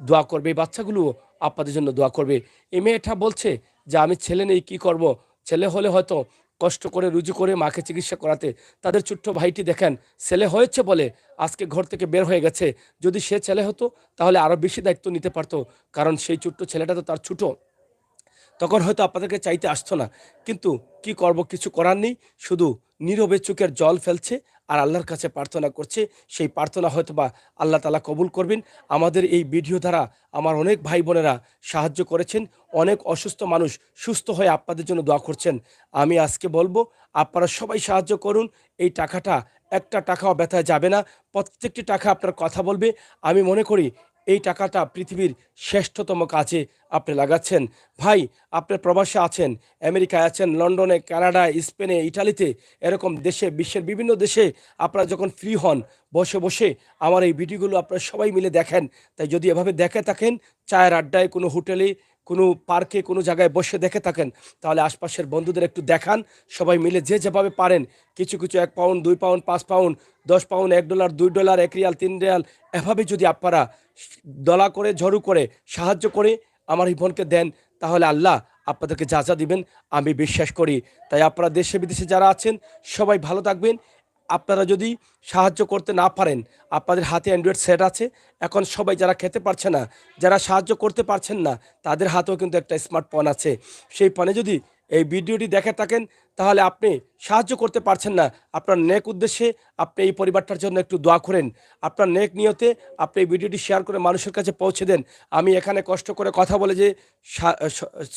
দোয়া করবে, এই বাচ্চাগুলোও আপনাদের জন্য দোয়া করবে। এই মেয়েটা বলছে যে আমি ছেলে নেই, কি করব? ছেলে হলে হয়তো কষ্ট করে রুজু করে মাকে চিকিৎসা করাতে। তাদের ছোট্ট ভাইটি দেখেন, ছেলে হয়েছে বলে আজকে ঘর থেকে বের হয়ে গেছে। যদি সে ছেলে হতো তাহলে আরো বেশি দায়িত্ব নিতে পারতো, কারণ সেই ছোট্ট ছেলেটা তো তার ছোট, তখন হয়তো আপনাদেরকে চাইতে আসতো না। কিন্তু কি করব, কিছু করার নেই, শুধু নীরবে চোখের জল ফেলছে আর আল্লাহর কাছে প্রার্থনা করছে। সেই প্রার্থনা হয়তোবা আল্লাহ তাআলা কবুল করবেন। আমাদের এই ভিডিও দ্বারা আমার অনেক ভাই বোনেরা সাহায্য করেছেন, অনেক অসুস্থ মানুষ সুস্থ হয়ে আপনাদের জন্য দোয়া করছেন। আমি আজকে বলবো আপনারা সবাই সাহায্য করুন। এই টাকাটা একটা টাকাও ব্যথায় যাবে না, প্রত্যেকটি টাকা আপনার কথা বলবে। আমি মনে করি এই টাকাটা পৃথিবীর শ্রেষ্ঠতম কাজে আপনি লাগাচ্ছেন। ভাই, আপনি প্রবাসে আছেন, আমেরিকায় আছেন, লন্ডনে, কানাডায়, স্পেনে, ইটালিতে, এরকম দেশে, বিশ্বের বিভিন্ন দেশে আপনারা যখন ফ্রি হন, বসে বসে আমার এই ভিডিওগুলো আপনারা সবাই মিলে দেখেন। তাই যদি এভাবে দেখে থাকেন, চায়ের আড্ডায়, কোনো হোটেলে, কোনো পার্কে, কোনো জায়গায় বসে দেখে থাকেন, তাহলে আশপাশের বন্ধুদের একটু দেখান। সবাই মিলে যে যেভাবে পারেন কিছু কিছু, ১ pound, ২ pound, ৫ pound, ১০ pound, $১, $২, ১ Real, ৩ Real, এভাবে যদি আপনারা দলা করে, ঝড়ু করে, সাহায্য করে আমার এই বোনকে দেন, তাহলে আল্লাহ আপনাদেরকে যা যা দিবেন আমি বিশ্বাস করি। তাই আপনারা দেশে বিদেশে যারা আছেন সবাই ভালো থাকবেন। আপনারা যদি সাহায্য করতে না পারেন, আপনাদের হাতে অ্যান্ড্রয়েড সেট আছে, এখন সবাই যারা খেতে পারছে না, যারা সাহায্য করতে পারছেন না, তাদের হাতেও কিন্তু একটা স্মার্টফোন আছে। সেই ফোনে যদি এই ভিডিওটি দেখে থাকেন, তাহলে আপনি সাহায্য করতে পারছেন না, আপনার নেক উদ্দেশ্যে আপনি এই পরিবারটার জন্য একটু দোয়া করেন। আপনার নেক নিয়তে আপনি এই ভিডিওটি শেয়ার করে মানুষের কাছে পৌঁছে দেন। আমি এখানে কষ্ট করে কথা বলে যে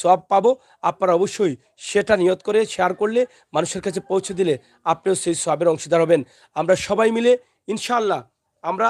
সওয়াব পাবো, আপনারা অবশ্যই সেটা নিয়ত করে শেয়ার করলে, মানুষের কাছে পৌঁছে দিলে আপনিও সেই সওয়াবের অংশীদার হবেন। আমরা সবাই মিলে ইনশাআল্লাহ, আমরা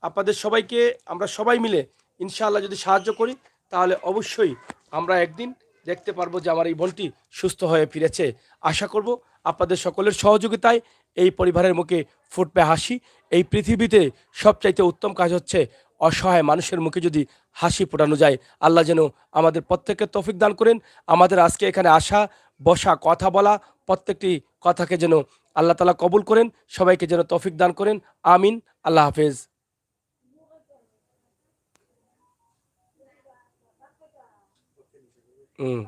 আপনাদের সবাইকে, আমরা সবাই মিলে ইনশাআল্লাহ যদি সাহায্য করি, তাহলে অবশ্যই আমরা একদিন দেখতে পারবো যে আমার এই বোনটি সুস্থ হয়ে ফিরেছে। আশা করব আপনাদের সকলের সহযোগিতায় এই পরিবারের মুখে ফুটবে হাসি। এই পৃথিবীতে সবচাইতে উত্তম কাজ হচ্ছে অসহায় মানুষের মুখে যদি হাসি ফোটানো যায়। আল্লাহ যেন আমাদের প্রত্যেককে তৌফিক দান করেন। আমাদের আজকে এখানে আসা, বসা, কথা বলা, প্রত্যেকটি কথাকে যেন আল্লাহ তাআলা কবুল করেন, সবাইকে যেন তৌফিক দান করেন। আমিন। আল্লাহ হাফেজ। হুম।